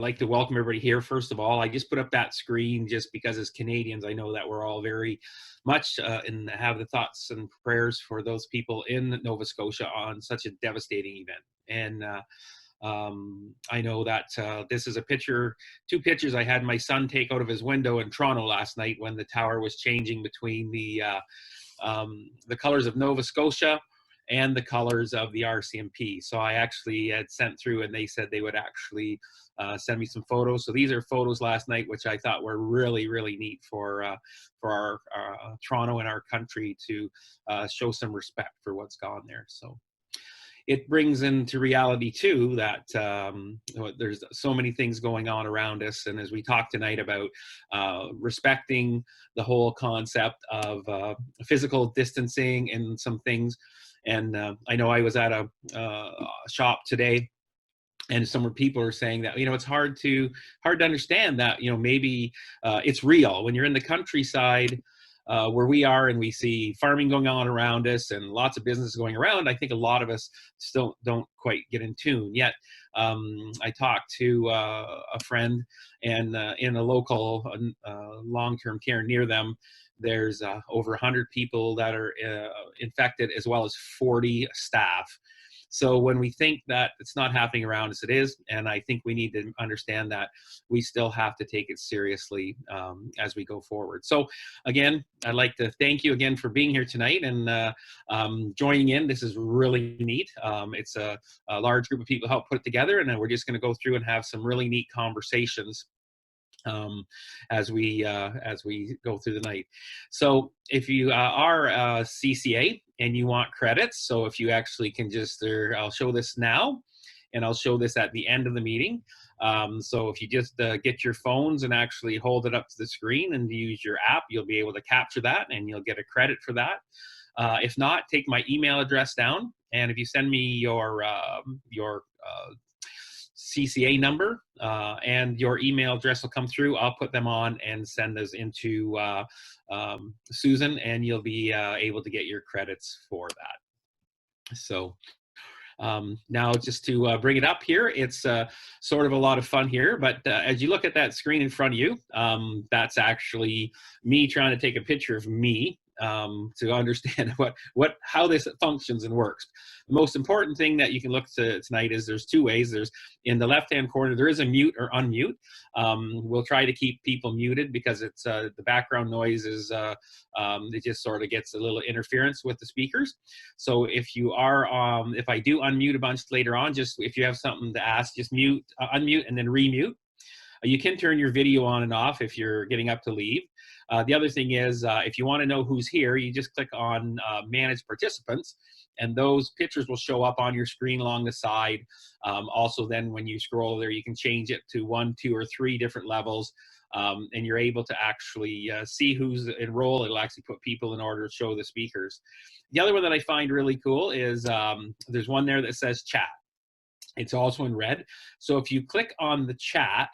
like to welcome everybody here. First of all, I just put up that screen just because as Canadians, I know that we're all very much and have the thoughts and prayers for those people in Nova Scotia on such a devastating event. And I know that this is a picture, two pictures I had my son take out of his window in Toronto last night when the tower was changing between the colors of Nova Scotia and the colors of the RCMP. So I actually had sent through and they said they would actually send me some photos. So these are photos last night, which I thought were really, really neat for our Toronto and our country to show some respect for what's gone there. So it brings into reality too that there's so many things going on around us. And as we talk tonight about respecting the whole concept of physical distancing and some things. And I know I was at a shop today, and some people are saying that, it's hard to understand that, maybe it's real when you're in the countryside where we are and we see farming going on around us and lots of business going around. I think a lot of us still don't quite get in tune yet. I talked to a friend, and in a local long-term care near them, there's over 100 people that are infected, as well as 40 staff. So when we think that it's not happening around us, it is. And I think we need to understand that we still have to take it seriously as we go forward. So again, I'd like to thank you again for being here tonight and joining in. This is really neat. It's a large group of people help put it together, and we're just going to go through and have some really neat conversations as we go through the night. So if you are a CCA and you want credits, so if you actually can just, I'll show this now, and I'll show this at the end of the meeting. So if you just get your phones and actually hold it up to the screen and use your app, you'll be able to capture that and you'll get a credit for that. If not, take my email address down, and if you send me your CCA number and your email address will come through, I'll put them on and send those into Susan, and you'll be able to get your credits for that. So now just to bring it up here, it's sort of a lot of fun here, but as you look at that screen in front of you, that's actually me trying to take a picture of me to understand how this functions and works. The most important thing that you can look to tonight is there's two ways. There's in the left-hand corner, there is a mute or unmute. We'll try to keep people muted because it's the background noise is, it just sort of gets a little interference with the speakers. So if you are, if I do unmute a bunch later on, just if you have something to ask, just unmute and then remute. You can turn your video on and off if you're getting up to leave. The other thing is, if you want to know who's here, you just click on Manage Participants, and those pictures will show up on your screen along the side. Also, then when you scroll there, you can change it to 1, 2, or 3 different levels, and you're able to actually see who's enrolled. It'll actually put people in order to show the speakers. The other one that I find really cool is there's one there that says Chat. It's also in red. So if you click on the chat,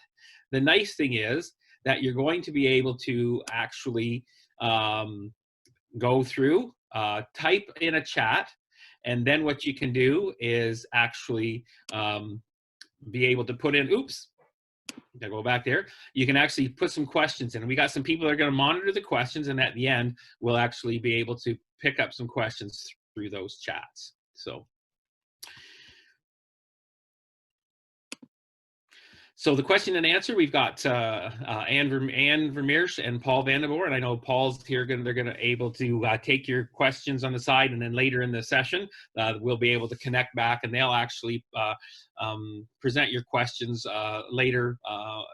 the nice thing is that you're going to be able to actually go through, type in a chat, and then what you can do is actually be able to put in, oops, I'll go back there. You can actually put some questions in. We got some people that are going to monitor the questions, and at the end, we'll actually be able to pick up some questions through those chats. So the question and answer, we've got Anne Vermeersch and Paul Vandenborre, and I know Paul's here. They're going to able to take your questions on the side, and then later in the session, we'll be able to connect back, and they'll actually present your questions later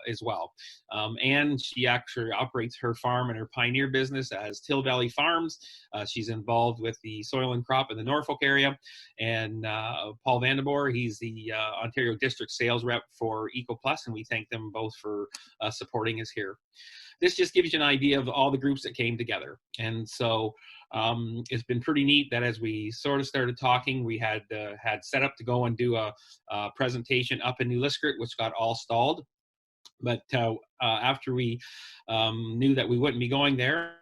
as well. Anne, she actually operates her farm and her pioneer business as Till Valley Farms. She's involved with the soil and crop in the Norfolk area, and Paul Vandenborre, he's the Ontario District Sales Rep for EcoPlus, and we thank them both for supporting us here. This just gives you an idea of all the groups that came together. And so it's been pretty neat that as we sort of started talking, we had set up to go and do a presentation up in New Liskeard, which got all stalled. But after we knew that we wouldn't be going there,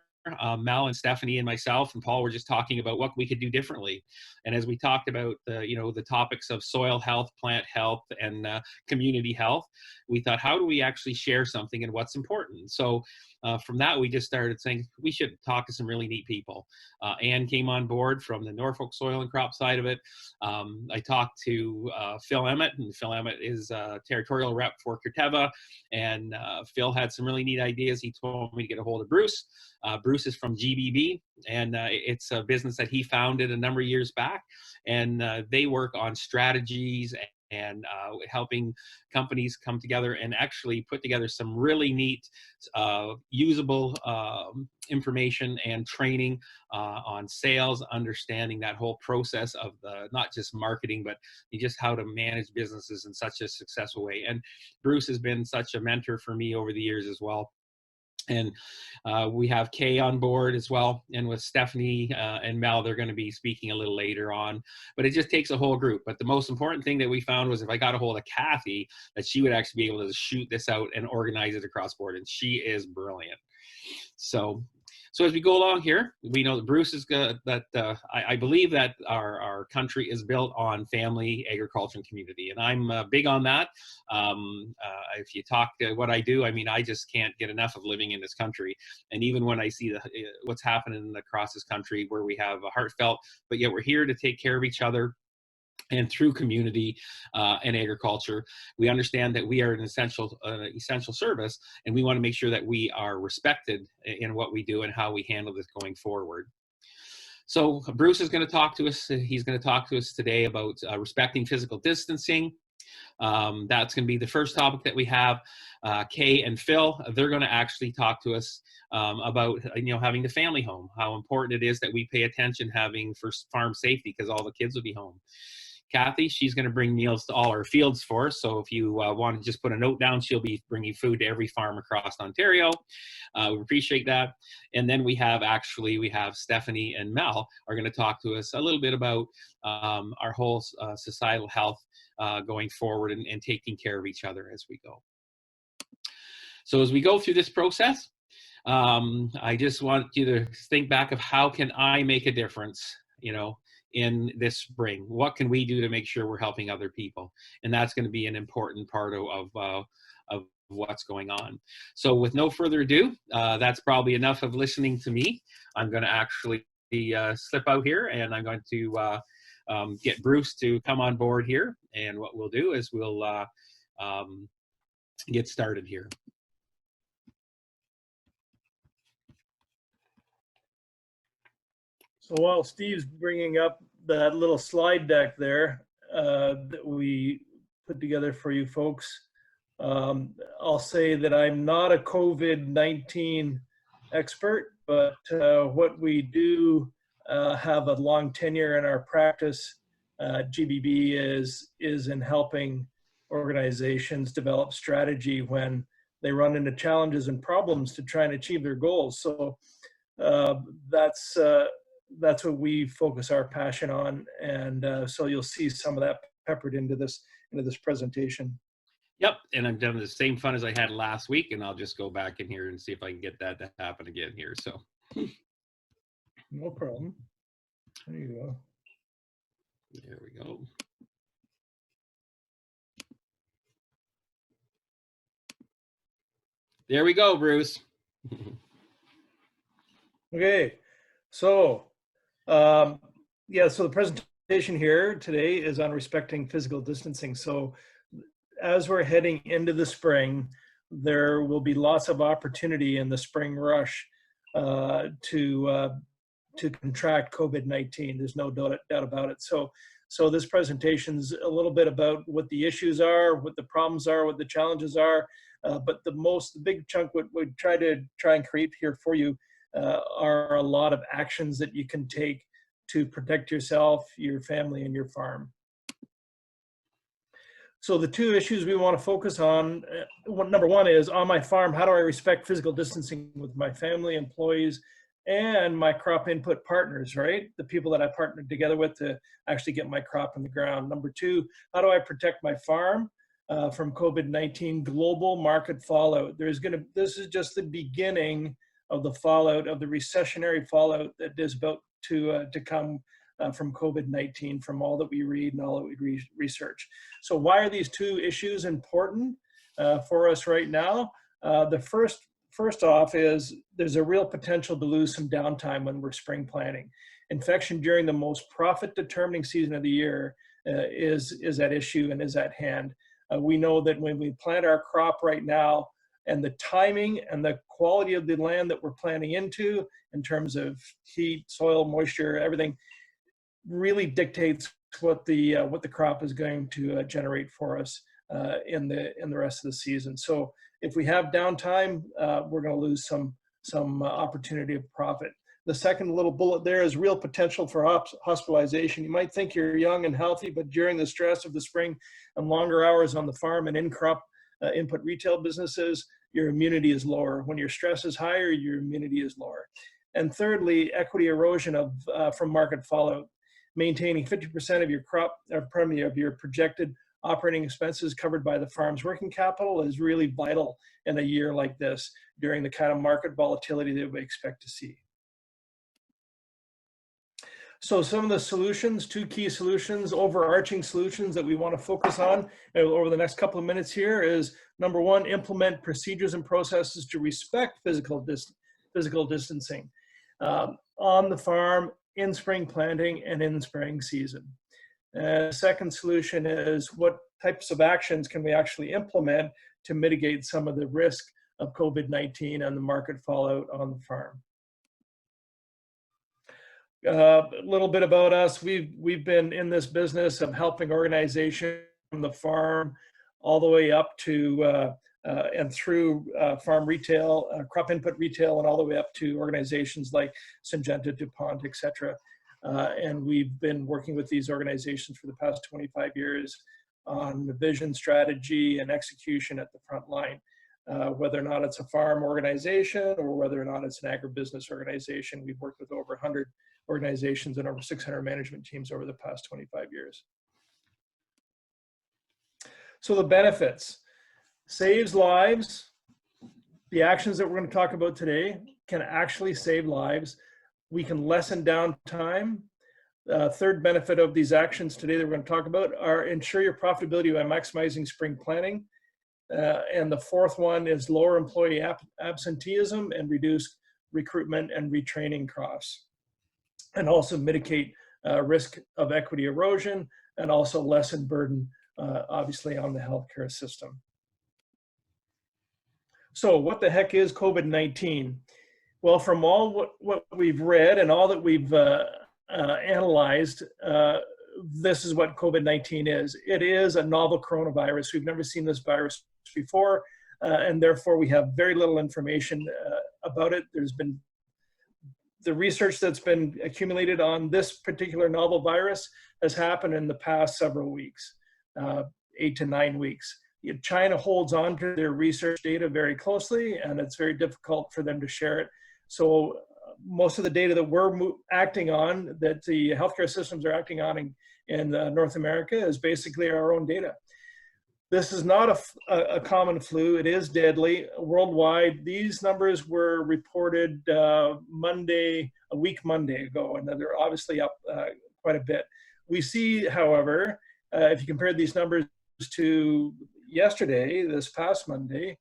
Mel and Stephanie and myself and Paul were just talking about what we could do differently. And as we talked about the topics of soil health, plant health, and community health, we thought, how do we actually share something and what's important? So from that, we just started saying we should talk to some really neat people. Anne came on board from the Norfolk soil and crop side of it. I talked to Phil Emmett, and Phil Emmett is a territorial rep for Corteva. And Phil had some really neat ideas. He told me to get a hold of Bruce. Bruce is from GBB, and it's a business that he founded a number of years back. And they work on strategies and helping companies come together and actually put together some really neat, usable information and training on sales, understanding that whole process of not just marketing, but just how to manage businesses in such a successful way. And Bruce has been such a mentor for me over the years as well. And we have Kay on board as well. And with Stephanie and Mel, they're going to be speaking a little later on. But it just takes a whole group. But the most important thing that we found was if I got a hold of Kathy, that she would actually be able to shoot this out and organize it across board. And she is brilliant. So as we go along here, we know that Bruce is good, that I believe that our country is built on family, agriculture, and community. And I'm big on that. If you talk to what I do, I mean, I just can't get enough of living in this country. And even when I see what's happening across this country where we have a heartfelt, but yet we're here to take care of each other. And through community and agriculture, we understand that we are an essential service, and we want to make sure that we are respected in what we do and how we handle this going forward. So Bruce is going to talk to us. He's going to talk to us today about respecting physical distancing. That's going to be the first topic that we have. Kay and Phil, they're going to actually talk to us about having the family home, how important it is that we pay attention having for farm safety because all the kids will be home. Kathy, she's going to bring meals to all our fields for us. So if you want to just put a note down, she'll be bringing food to every farm across Ontario. We appreciate that. And then we have Stephanie and Mel are going to talk to us a little bit about our whole societal health going forward and taking care of each other as we go. So as we go through this process, I just want you to think back of how can I make a difference, in this spring. What can we do to make sure we're helping other people? And that's going to be an important part of what's going on. So with no further ado, that's probably enough of listening to me. I'm going to actually slip out here, and I'm going to get Bruce to come on board here. And what we'll do is we'll get started here. So while Steve's bringing up that little slide deck there that we put together for you folks, I'll say that I'm not a COVID-19 expert, but what we do have a long tenure in our practice, GBB is in helping organizations develop strategy when they run into challenges and problems to try and achieve their goals. So that's what we focus our passion on, and so you'll see some of that peppered into this presentation. Yep, and I'm done the same fun as I had last week, and I'll just go back in here and see if I can get that to happen again here. So, no problem. There you go. There we go. There we go, Bruce. Okay, so so the presentation here today is on respecting physical distancing. So as we're heading into the spring, there will be lots of opportunity in the spring rush to contract COVID-19. There's no doubt about it. So this presentation is a little bit about what the issues are, what the problems are, what the challenges are, but the big chunk what we try and create here for you are a lot of actions that you can take to protect yourself, your family, and your farm. So the two issues we want to focus on, number one is on my farm, how do I respect physical distancing with my family, employees, and my crop input partners, right? The people that I partnered together with to actually get my crop in the ground. Number two, how do I protect my farm from COVID-19 global market fallout? This is just the beginning of the fallout, of the recessionary fallout that is about to come from COVID-19, from all that we read and all that we research. So why are these two issues important for us right now? The first off is there's a real potential to lose some downtime when we're spring planting. Infection during the most profit determining season of the year is at issue and is at hand. We know that when we plant our crop right now, and the timing and the quality of the land that we're planting into, in terms of heat, soil, moisture, everything, really dictates what the crop is going to generate for us in the rest of the season. So if we have downtime, we're going to lose some opportunity of profit. The second little bullet there is real potential for hospitalization. You might think you're young and healthy, but during the stress of the spring and longer hours on the farm and in-crop input retail businesses, your immunity is lower. When your stress is higher, your immunity is lower. And thirdly, equity erosion from market fallout. Maintaining 50% of your of your projected operating expenses covered by the farm's working capital is really vital in a year like this, during the kind of market volatility that we expect to see. So some of the solutions, two key solutions, overarching solutions that we want to focus on over the next couple of minutes here is, number one, implement procedures and processes to respect physical distancing on the farm, in spring planting, and in spring season. Second solution is, what types of actions can we actually implement to mitigate some of the risk of COVID-19 and the market fallout on the farm? A little bit about us. We've been in this business of helping organizations from the farm all the way up to and through farm retail, crop input retail, and all the way up to organizations like Syngenta, DuPont, etc. And we've been working with these organizations for the past 25 years on the vision, strategy, and execution at the front line. Whether or not it's a farm organization or whether or not it's an agribusiness organization, we've worked with over 100 organizations and over 600 management teams over the past 25 years. So the benefits: saves lives. The actions that we're going to talk about today can actually save lives. We can lessen downtime. Third benefit of these actions today that we're going to talk about are ensure your profitability by maximizing spring planting. And the fourth one is lower employee absenteeism and reduce recruitment and retraining costs, and also mitigate risk of equity erosion, and also lessen burden, obviously, on the healthcare system. So what the heck is COVID-19? Well, from all what we've read and all that we've analyzed, this is what COVID-19 is. It is a novel coronavirus. We've never seen this virus before, and therefore we have very little information about it. There's been the research that's been accumulated on this particular novel virus has happened in the past several weeks, 8 to 9 weeks. China holds on to their research data very closely, and it's very difficult for them to share it. So most of the data that we're acting on, that the healthcare systems are acting on in North America, is basically our own data. This is not a common flu. It is deadly worldwide. These numbers were reported a week Monday ago, and they're obviously up quite a bit. We see, however, if you compare these numbers to yesterday, this past Monday,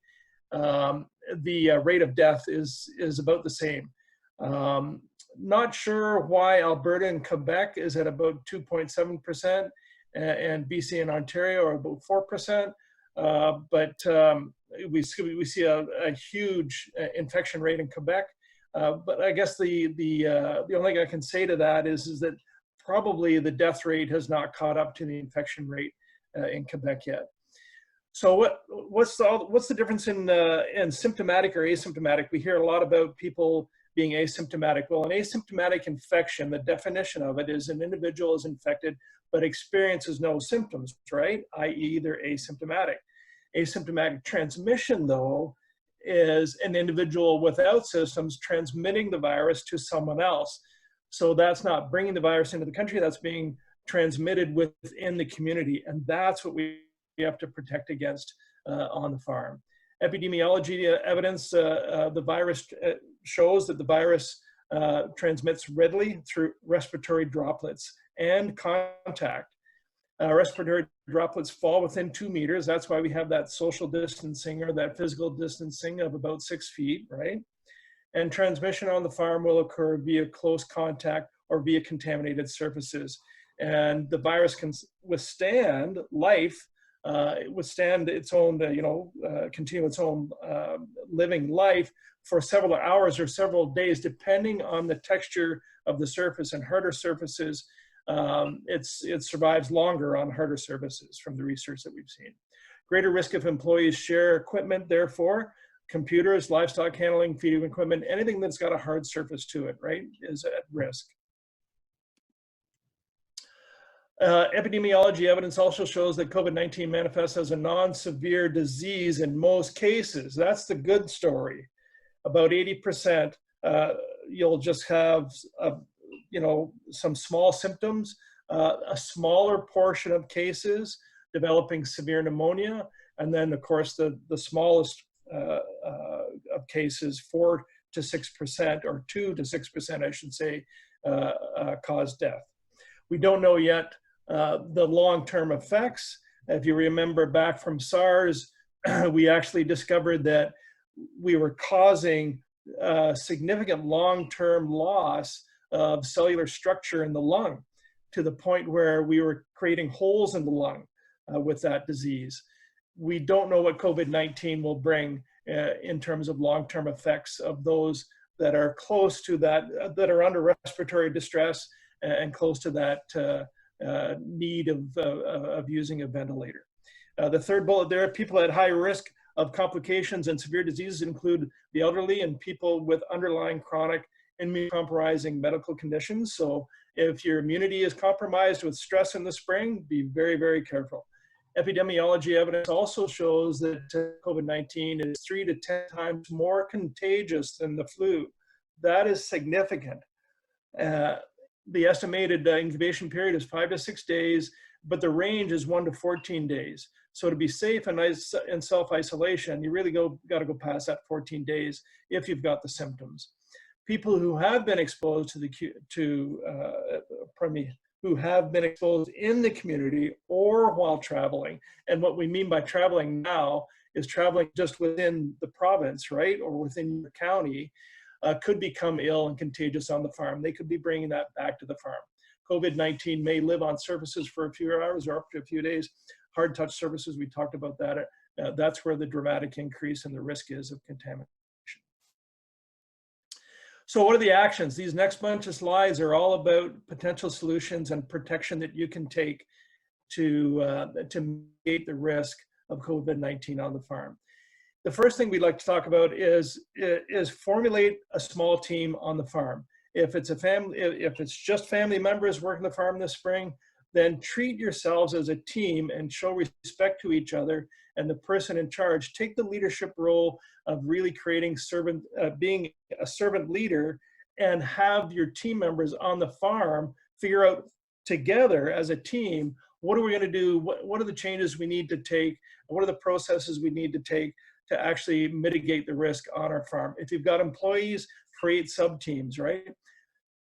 the rate of death is about the same. Not sure why Alberta and Quebec is at about 2.7%, and BC and Ontario are about 4%, but we see a huge infection rate in Quebec. But I guess the only thing I can say to that is that probably the death rate has not caught up to the infection rate in Quebec yet. So what's the difference in symptomatic or asymptomatic? We hear a lot about people being asymptomatic. Well, an asymptomatic infection, the definition of it is an individual is infected but experiences no symptoms, right? i.e. they're asymptomatic. Asymptomatic transmission, though, is an individual without symptoms transmitting the virus to someone else. So that's not bringing the virus into the country, that's being transmitted within the community. And that's what we have to protect against on the farm. Epidemiology evidence, the virus shows that the virus transmits readily through respiratory droplets and contact. Respiratory droplets fall within 2 meters. That's why we have that social distancing or that physical distancing of about 6 feet, right? And transmission on the farm will occur via close contact or via contaminated surfaces. And the virus can withstand life, withstand its own, continue its own living life for several hours or several days, depending on the texture of the surface. And harder surfaces, it survives longer on harder surfaces from the research that we've seen. Greater risk if employees share equipment, therefore, computers, livestock handling, feeding equipment, anything that's got a hard surface to it, right, is at risk. Epidemiology evidence also shows that COVID-19 manifests as a non-severe disease in most cases. That's the good story. About 80%, you'll just have, some small symptoms, a smaller portion of cases developing severe pneumonia, and then, of course, the smallest of cases, 4 to 6%, or 2 to 6%, I should say, cause death. We don't know yet the long-term effects. If you remember back from SARS, we actually discovered that we were causing significant long-term loss of cellular structure in the lung, to the point where we were creating holes in the lung with that disease. We don't know what COVID-19 will bring in terms of long-term effects of those that are close to that, that are under respiratory distress and close to that need of using a ventilator. The third bullet there, people at high risk of complications and severe diseases include the elderly and people with underlying chronic immunocompromising medical conditions. So if your immunity is compromised with stress in the spring, be very, very careful. Epidemiology evidence also shows that COVID-19 is 3 to 10 times more contagious than the flu. That is significant. The estimated incubation period is 5 to 6 days, but the range is 1 to 14 days. So to be safe and in self-isolation, you really got to go past that 14 days if you've got the symptoms. People who have been exposed who have been exposed in the community or while traveling, and what we mean by traveling now is traveling just within the province, right, or within the county, could become ill and contagious on the farm. They could be bringing that back to the farm. COVID-19 may live on surfaces for a few hours or up to a few days. Hard touch surfaces, we talked about that. That's where the dramatic increase in the risk is of contamination. So what are the actions? These next bunch of slides are all about potential solutions and protection that you can take to mitigate the risk of COVID-19 on the farm. The first thing we'd like to talk about is formulate a small team on the farm. If it's just family members working the farm this spring, then treat yourselves as a team and show respect to each other. And the person in charge, take the leadership role of really creating being a servant leader, and have your team members on the farm figure out together as a team, what are we going to do? What are the changes we need to take? What are the processes we need to take to actually mitigate the risk on our farm? If you've got employees, create sub-teams, right?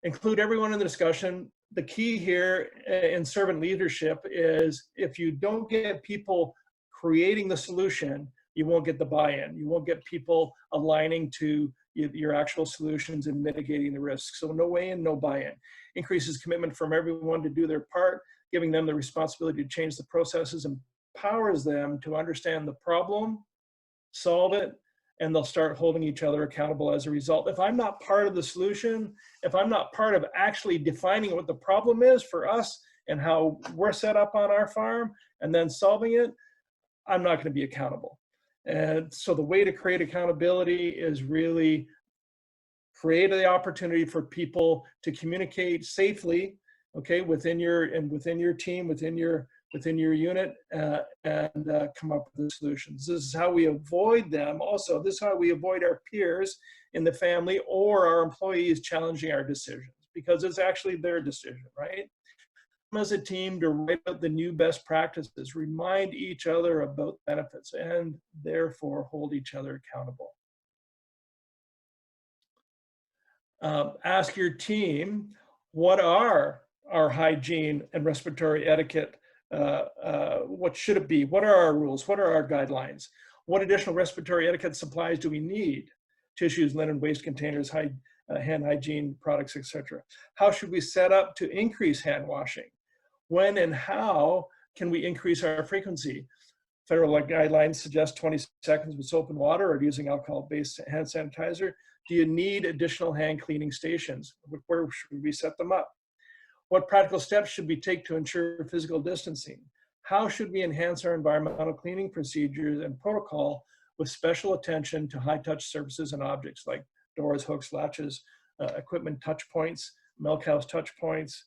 Include everyone in the discussion. The key here in servant leadership is if you don't get people creating the solution, you won't get the buy-in. You won't get people aligning to your actual solutions and mitigating the risk. So no weigh-in, no buy-in. Increases commitment from everyone to do their part, giving them the responsibility to change the processes, empowers them to understand the problem, solve it, and they'll start holding each other accountable as a result. If I'm not part of the solution, if I'm not part of actually defining what the problem is for us and how we're set up on our farm and then solving it, I'm not going to be accountable. And so the way to create accountability is really create the opportunity for people to communicate safely, okay, within your team, within your unit, and come up with the solutions. This is how we avoid them. Also, this is how we avoid our peers in the family or our employees challenging our decisions, because it's actually their decision, right? as a team to write out the new best practices, remind each other about benefits, and therefore hold each other accountable. Ask your team, what are our hygiene and respiratory etiquette? What should it be? What are our rules? What are our guidelines? What additional respiratory etiquette supplies do we need? Tissues, linen, waste containers, hand hygiene products, etc. How should we set up to increase hand washing? When and how can we increase our frequency? Federal guidelines suggest 20 seconds with soap and water or using alcohol-based hand sanitizer. Do you need additional hand cleaning stations? Where should we set them up? What practical steps should we take to ensure physical distancing? How should we enhance our environmental cleaning procedures and protocol with special attention to high-touch surfaces and objects like doors, hooks, latches, equipment touch points, milk house touch points,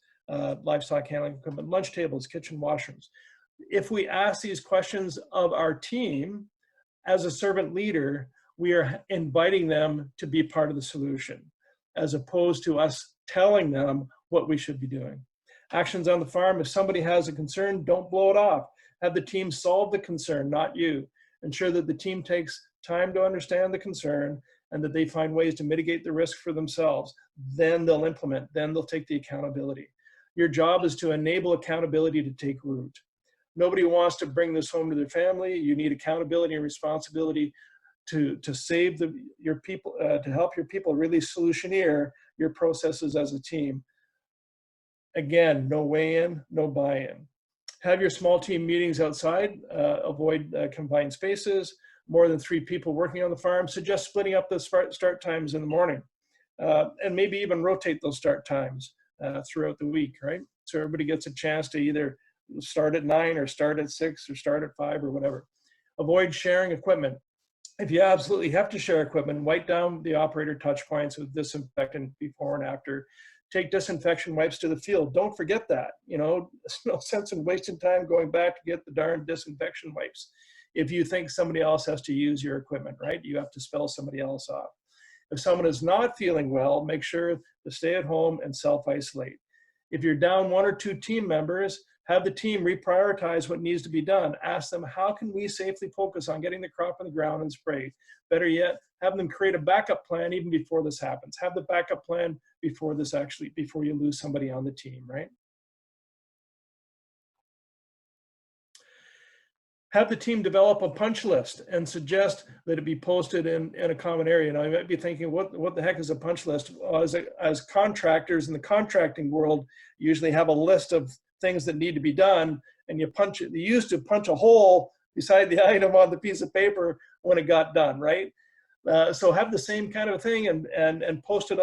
livestock handling equipment, lunch tables, kitchen washrooms? If we ask these questions of our team, as a servant leader, we are inviting them to be part of the solution, as opposed to us telling them what we should be doing. Actions on the farm: if somebody has a concern, don't blow it off. Have the team solve the concern, not you. Ensure that the team takes time to understand the concern and that they find ways to mitigate the risk for themselves. Then they'll implement, then they'll take the accountability. Your job is to enable accountability to take root. Nobody wants to bring this home to their family. You need accountability and responsibility to save your people, to help your people really solutioneer your processes as a team. Again, no weigh-in, no buy-in. Have your small team meetings outside. Avoid confined spaces. More than 3 people working on the farm. Suggest splitting up the start times in the morning, and maybe even rotate those start times throughout the week, right? So everybody gets a chance to either start at 9 or start at 6 or start at 5 or whatever. Avoid sharing equipment. If you absolutely have to share equipment, wipe down the operator touch points with disinfectant before and after. Take disinfection wipes to the field. Don't forget that. You know, there's no sense in wasting time going back to get the darn disinfection wipes. If you think somebody else has to use your equipment, right? You have to spell somebody else off. If someone is not feeling well, make sure to stay at home and self-isolate. If you're down 1 or 2 team members, have the team reprioritize what needs to be done. Ask them, how can we safely focus on getting the crop in the ground and spray? Better yet, have them create a backup plan even before this happens. Have the backup plan before you lose somebody on the team, right? Have the team develop a punch list and suggest that it be posted in a common area. Now, you might be thinking, what the heck is a punch list? Well, as contractors in the contracting world, you usually have a list of things that need to be done, and you used to punch a hole beside the item on the piece of paper when it got done, right? So have the same kind of thing and post it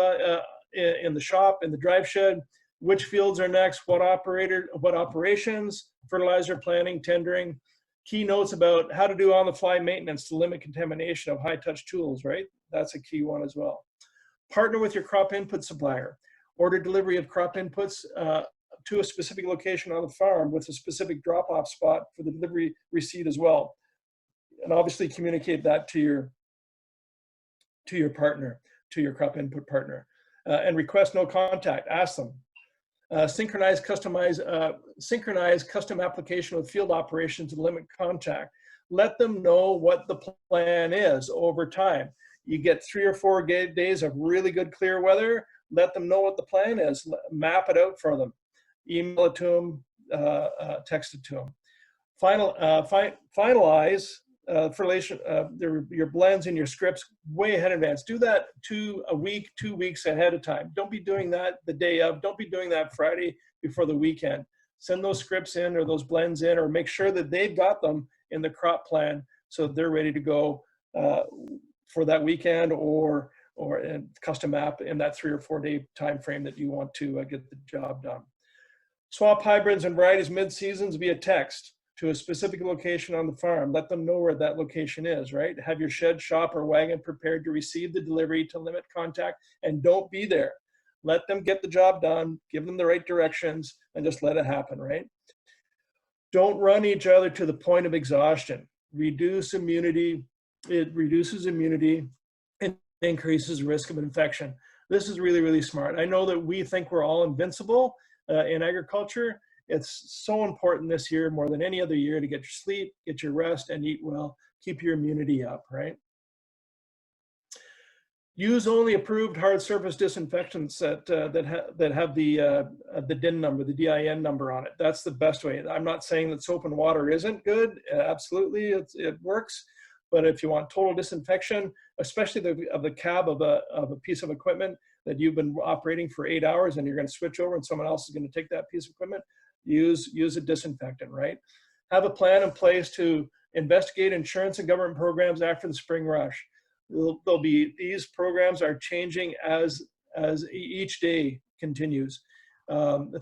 in the shop, in the drive shed. Which fields are next? What operations? Fertilizer planning, tendering. Key notes about how to do on-the-fly maintenance to limit contamination of high-touch tools, right? That's a key one as well. Partner with your crop input supplier. Order delivery of crop inputs to a specific location on the farm with a specific drop-off spot for the delivery receipt as well. And obviously communicate that to your partner, to your crop input partner. And request no contact. Ask them. Synchronize custom application with field operations to limit contact. Let them know what the plan is over time. You get 3 or 4 days of really good clear weather. Let them know what the plan is. Map it out for them. Email it to them, text it to them. Finalize your blends and your scripts way ahead in advance. Do that 2 weeks ahead of time. Don't be doing that the day of. Don't be doing that Friday before the weekend. Send those scripts in or those blends in, or make sure that they've got them in the crop plan so they're ready to go for that weekend or in custom app in that 3 or 4 day time frame that you want to get the job done. Swap hybrids and varieties mid-seasons via text to a specific location on the farm. Let them know where that location is, right? Have your shed, shop, or wagon prepared to receive the delivery to limit contact, and don't be there. Let them get the job done, give them the right directions, and just let it happen, right? Don't run each other to the point of exhaustion. Reduce immunity. It reduces immunity and increases risk of infection. This is really, really smart. I know that we think we're all invincible in agriculture, It's so important this year more than any other year to get your sleep, get your rest, and eat well. Keep your immunity up, right? Use only approved hard surface disinfectants that have the DIN number, the DIN number on it. That's the best way. I'm not saying that soap and water isn't good. Absolutely, it works. But if you want total disinfection, especially of the cab of a piece of equipment that you've been operating for 8 hours and you're going to switch over and someone else is going to take that piece of equipment, use a disinfectant, right? Have a plan in place to investigate insurance and government programs after the spring rush. These programs are changing as each day continues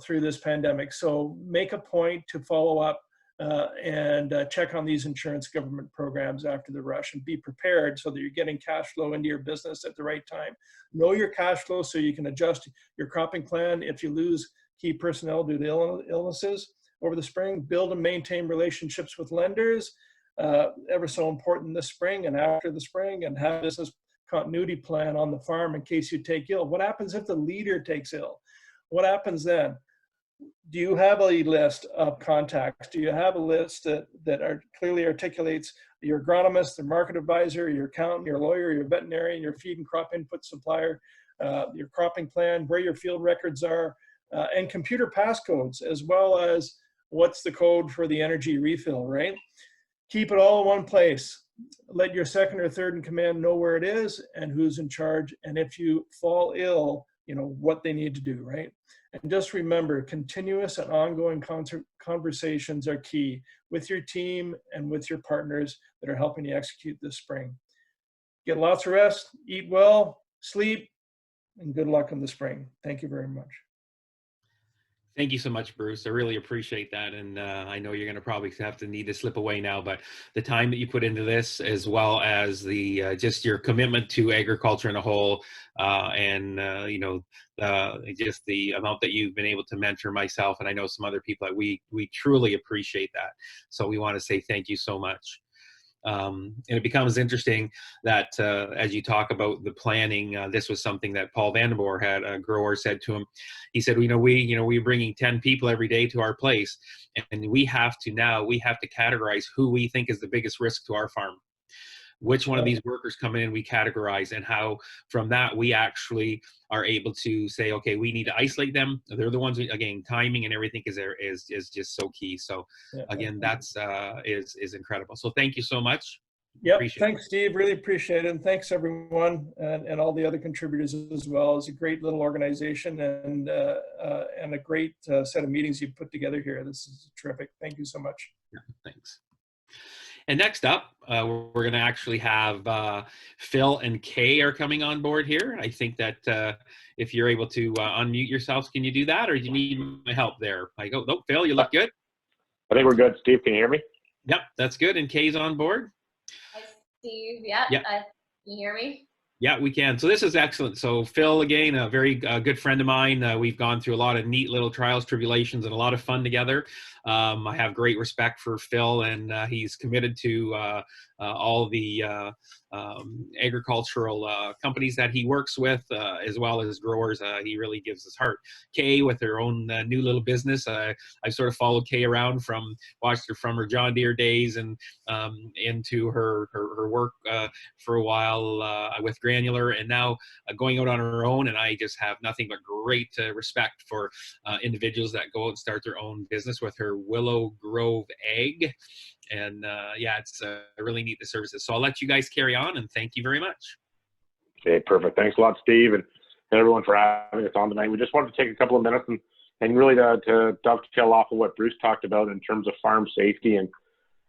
through this pandemic. So make a point to follow up and check on these insurance government programs after the rush, and be prepared so that you're getting cash flow into your business at the right time. Know your cash flow so you can adjust your cropping plan if you lose key personnel due to illnesses over the spring. Build and maintain relationships with lenders, ever so important this spring and after the spring, and have business continuity plan on the farm in case you take ill. What happens if the leader takes ill? What happens then? Do you have a list of contacts? Do you have a list that clearly articulates your agronomist, the market advisor, your accountant, your lawyer, your veterinarian, your feed and crop input supplier, your cropping plan, where your field records are, and computer passcodes, as well as what's the code for the energy refill, right? Keep it all in one place. Let your second or third in command know where it is and who's in charge. And if you fall ill, you know what they need to do, right? And just remember, continuous and ongoing conversations are key with your team and with your partners that are helping you execute this spring. Get lots of rest, eat well, sleep, and good luck in the spring. Thank you very much. Thank you so much, Bruce. I really appreciate that. And I know you're going to probably need to slip away now, but the time that you put into this, as well as the just your commitment to agriculture in a whole, and just the amount that you've been able to mentor myself, and I know some other people, that we truly appreciate that. So we want to say thank you so much. And it becomes interesting that as you talk about the planning, this was something that Paul Vandenborre had, a grower, said to him. He said, we're bringing 10 people every day to our place, and we have to categorize who we think is the biggest risk to our farm. Which one of these workers come in, we categorize, and how from that we actually are able to say, okay, we need to isolate them. They're the ones, again, timing and everything is just so key. So again, that's is incredible. So thank you so much. Yep, thanks, Steve. Really appreciate it. And thanks, everyone, and all the other contributors as well. It's a great little organization and a great set of meetings you've put together here. This is terrific. Thank you so much. Yeah, thanks. And next up, we're going to actually have Phil and Kay are coming on board here. I think that if you're able to unmute yourselves, can you do that, or do you need my help there? I go, nope, Phil, you look good. I think we're good. Steve, can you hear me? Yep, that's good. And Kay's on board. Hi, Steve. Yeah. Can you hear me? Yeah, we can. So this is excellent. So Phil, again, a very good friend of mine. We've gone through a lot of neat little trials, tribulations, and a lot of fun together. I have great respect for Phil, and he's committed to all the agricultural companies that he works with, as well as growers. He really gives his heart. Kay, with her own new little business, I sort of followed Kay around, watched her from her John Deere days and into her work for a while with Granular, and now going out on her own. And I just have nothing but great respect for individuals that go out and start their own business with her Willow Grove Ag. And it's really neat, the services. So I'll let you guys carry on, and thank you very much. Okay, perfect. Thanks a lot, Steve, and everyone for having us on tonight. We just wanted to take a couple of minutes and really to dovetail off of what Bruce talked about in terms of farm safety. And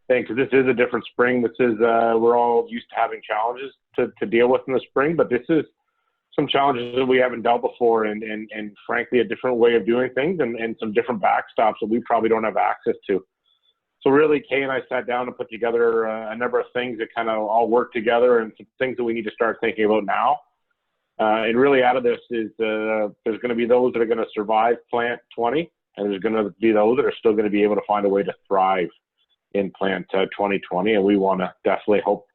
because this is a different spring. This is we're all used to having challenges to deal with in the spring, but this is some challenges that we haven't dealt before, and frankly, a different way of doing things, and some different backstops that we probably don't have access to. So really, Kay and I sat down and put together a number of things that kind of all work together, and some things that we need to start thinking about now. And really out of this is there's going to be those that are going to survive Plant 20, and there's going to be those that are still going to be able to find a way to thrive in Plant 2020. And we want to definitely help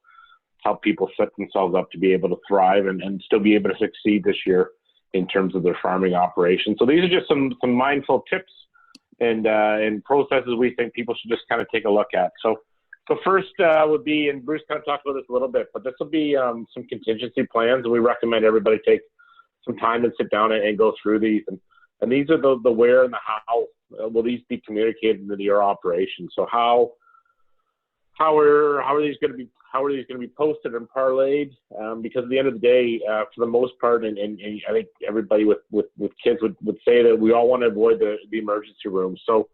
people set themselves up to be able to thrive and still be able to succeed this year in terms of their farming operation. So these are just some mindful tips and processes we think people should just kind of take a look at. So first would be, and Bruce kind of talked about this a little bit, but this will be some contingency plans, and we recommend everybody take some time and sit down and go through these. And these are the where and the how will these be communicated into your operation. So how are these going to be posted and parlayed? Because at the end of the day, for the most part, and I think everybody with kids would say that we all want to avoid the emergency room. So,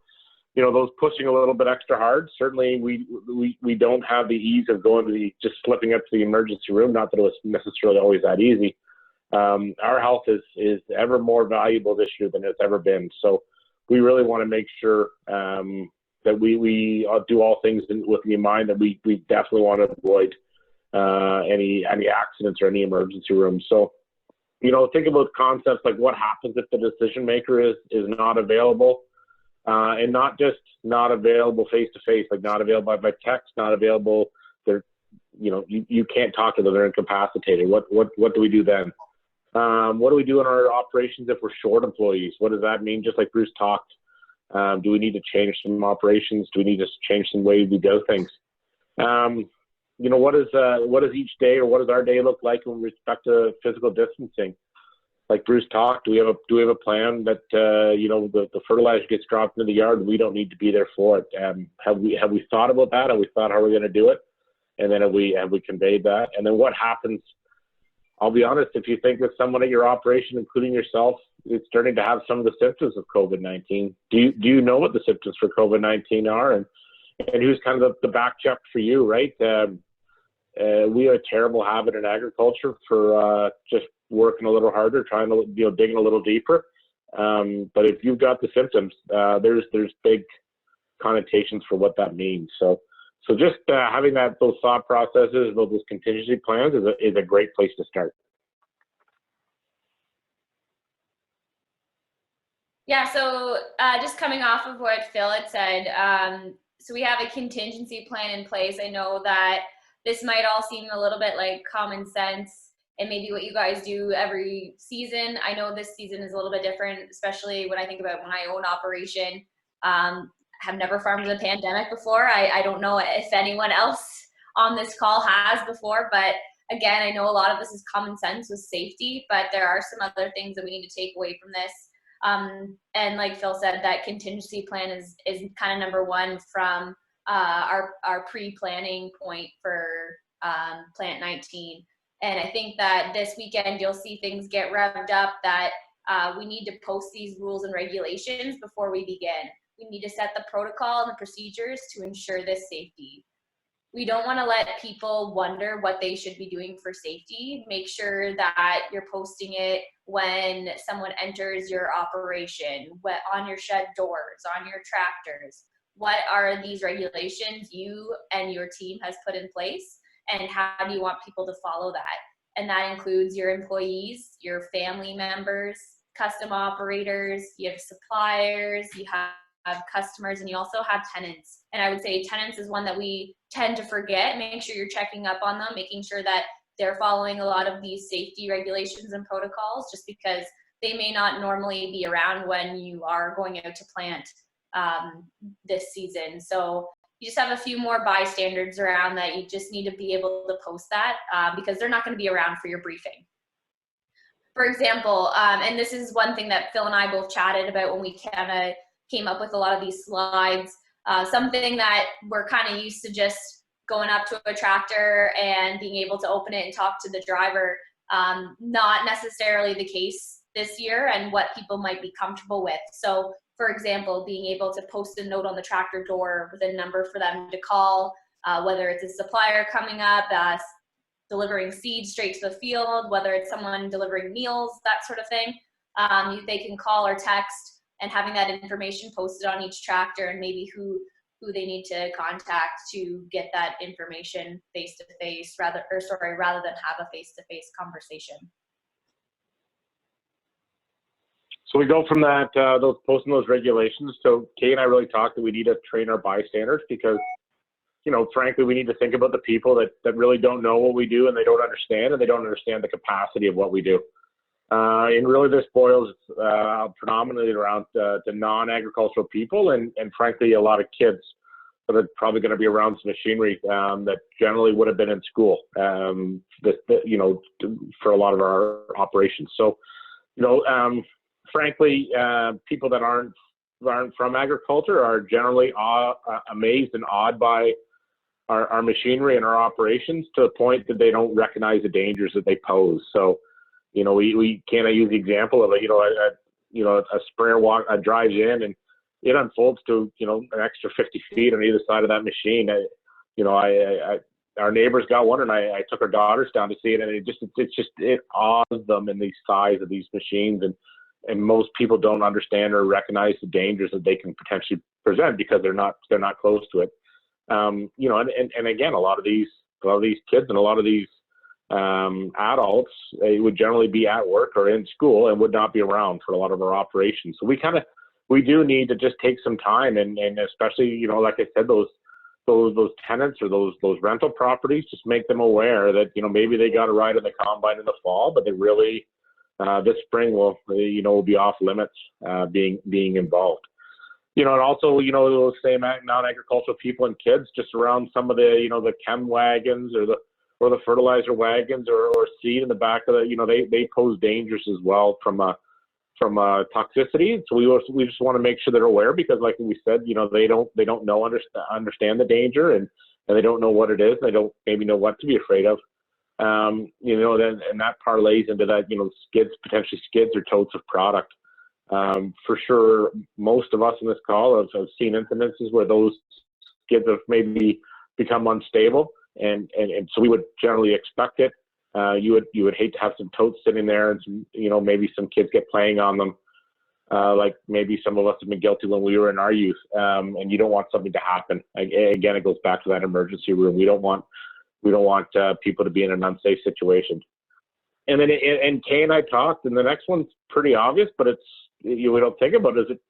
you know, those pushing a little bit extra hard, certainly we don't have the ease of going to just slipping up to the emergency room. Not that it was necessarily always that easy. Our health is ever more valuable this year than it's ever been. So we really want to make sure that we do all things with the mind that we definitely want to avoid any accidents or any emergency rooms. So, you know, think about concepts like what happens if the decision maker is not available, and not just not available face to face, like not available by text, not available. They're, you know, you can't talk to them. They're incapacitated. What do we do then? What do we do in our operations if we're short employees? What does that mean? Just like Bruce talked. Do we need to change some operations? Do we need to change some ways we do things? You know, what does each day, or what does our day look like with respect to physical distancing? Like Bruce talked, do we have a plan that you know, the fertilizer gets dropped into the yard, we don't need to be there for it? Have we thought about that? Have we thought how we're going to do it? And then have we conveyed that? And then what happens? I'll be honest, if you think that someone at your operation, including yourself, is starting to have some of the symptoms of COVID-19, do you know what the symptoms for COVID-19 are? And who's kind of the back check for you, right? We have a terrible habit in agriculture for just working a little harder, trying to, you know, digging a little deeper. But if you've got the symptoms, there's big connotations for what that means. So just having those thought processes, those contingency plans is a great place to start. Yeah, so just coming off of what Phil had said, so we have a contingency plan in place. I know that this might all seem a little bit like common sense and maybe what you guys do every season. I know this season is a little bit different, especially when I think about my own operation. Have never farmed in a pandemic before. I don't know if anyone else on this call has before, but again, I know a lot of this is common sense with safety, but there are some other things that we need to take away from this. And like Phil said, that contingency plan is kind of number one from our pre-planning point for Plant 19. And I think that this weekend you'll see things get revved up, that we need to post these rules and regulations before we begin. We need to set the protocol and the procedures to ensure this safety. We don't want to let people wonder what they should be doing for safety. Make sure that you're posting it when someone enters your operation, on your shed doors, on your tractors. What are these regulations you and your team has put in place, and how do you want people to follow that? And that includes your employees, your family members, custom operators, you have suppliers, you have customers, and you also have tenants. And I would say tenants is one that we tend to forget. Make sure you're checking up on them, making sure that they're following a lot of these safety regulations and protocols, just because they may not normally be around when you are going out to plant this season. So you just have a few more bystanders around that you just need to be able to post that because they're not going to be around for your briefing. For example, and this is one thing that Phil and I both chatted about when we kind of came up with a lot of these slides. Something that we're kind of used to just going up to a tractor and being able to open it and talk to the driver, not necessarily the case this year, and what people might be comfortable with. So for example, being able to post a note on the tractor door with a number for them to call, whether it's a supplier coming up, delivering seeds straight to the field, whether it's someone delivering meals, that sort of thing. They can call or text, and having that information posted on each tractor, and maybe who they need to contact to get that information face to face, rather than have a face to face conversation. So we go from that, posting those regulations. So Kay and I really talked that we need to train our bystanders, because, you know, frankly, we need to think about the people that really don't know what we do, and they don't understand the capacity of what we do. And really this boils predominantly around the non-agricultural people and frankly a lot of kids that are probably going to be around some machinery that generally would have been in school, you know, for a lot of our operations. So, you know, frankly, people that aren't from agriculture are generally amazed and awed by our machinery and our operations to the point that they don't recognize the dangers that they pose. So, you know, we can't use the example of a sprayer drives in and it unfolds to, you know, an extra 50 feet on either side of that machine. Our neighbors got one, and I took our daughters down to see it, and it awes them in the size of these machines, and most people don't understand or recognize the dangers that they can potentially present because they're not close to it. You know, and again, a lot of these kids and a lot of these adults would generally be at work or in school and would not be around for a lot of our operations. So we do need to just take some time and especially, you know, like I said, those tenants or those rental properties, just make them aware that, you know, maybe they got a ride in the combine in the fall, but they really this spring will be off limits being involved. You know, and also, you know, those same non-agricultural people and kids just around some of the, you know, the chem wagons or the fertilizer wagons or seed in the back of the, you know, they pose dangers as well from toxicity. So we just want to make sure they're aware because, like we said, you know, they don't understand the danger and they don't know what it is. They don't maybe know what to be afraid of. You know, then and that parlays into that, you know, potentially skids or totes of product. For sure, most of us in this call have seen incidences where those skids have maybe become unstable, and so we would generally expect it. You would hate to have some totes sitting there and some, you know, maybe some kids get playing on them, like maybe some of us have been guilty when we were in our youth, and you don't want something to happen. Again, it goes back to that emergency room. We don't want people to be in an unsafe situation. And then and Kay and I talked, and the next one's pretty obvious, but we don't think about it. Is it,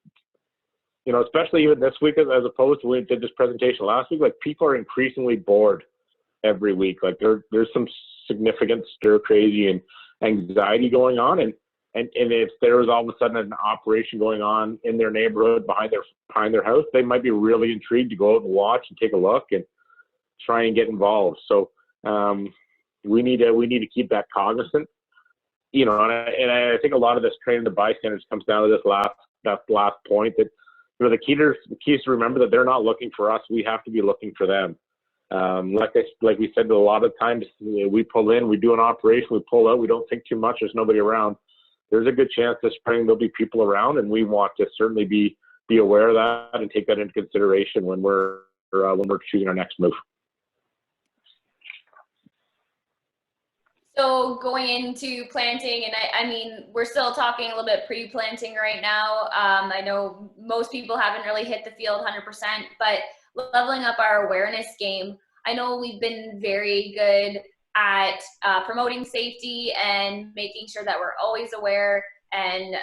you know, especially even this week as opposed to when we did this presentation last week, like people are increasingly bored every week. Like there's some significant stir crazy and anxiety going on, and if there was all of a sudden an operation going on in their neighborhood behind their house, they might be really intrigued to go out and watch and take a look and try and get involved. So we need to keep that cognizant, you know, and I think a lot of this training the bystanders comes down to this last point, that, you know, the key is to remember that they're not looking for us. We have to be looking for them. Like we said, a lot of times we pull in, we do an operation, we pull out, we don't think too much, there's nobody around. There's a good chance this spring there'll be people around, and we want to certainly be aware of that and take that into consideration when we're choosing our next move. So going into planting, and I mean, we're still talking a little bit pre-planting right now. I know most people haven't really hit the field 100%, but leveling up our awareness game. I know we've been very good at promoting safety and making sure that we're always aware. And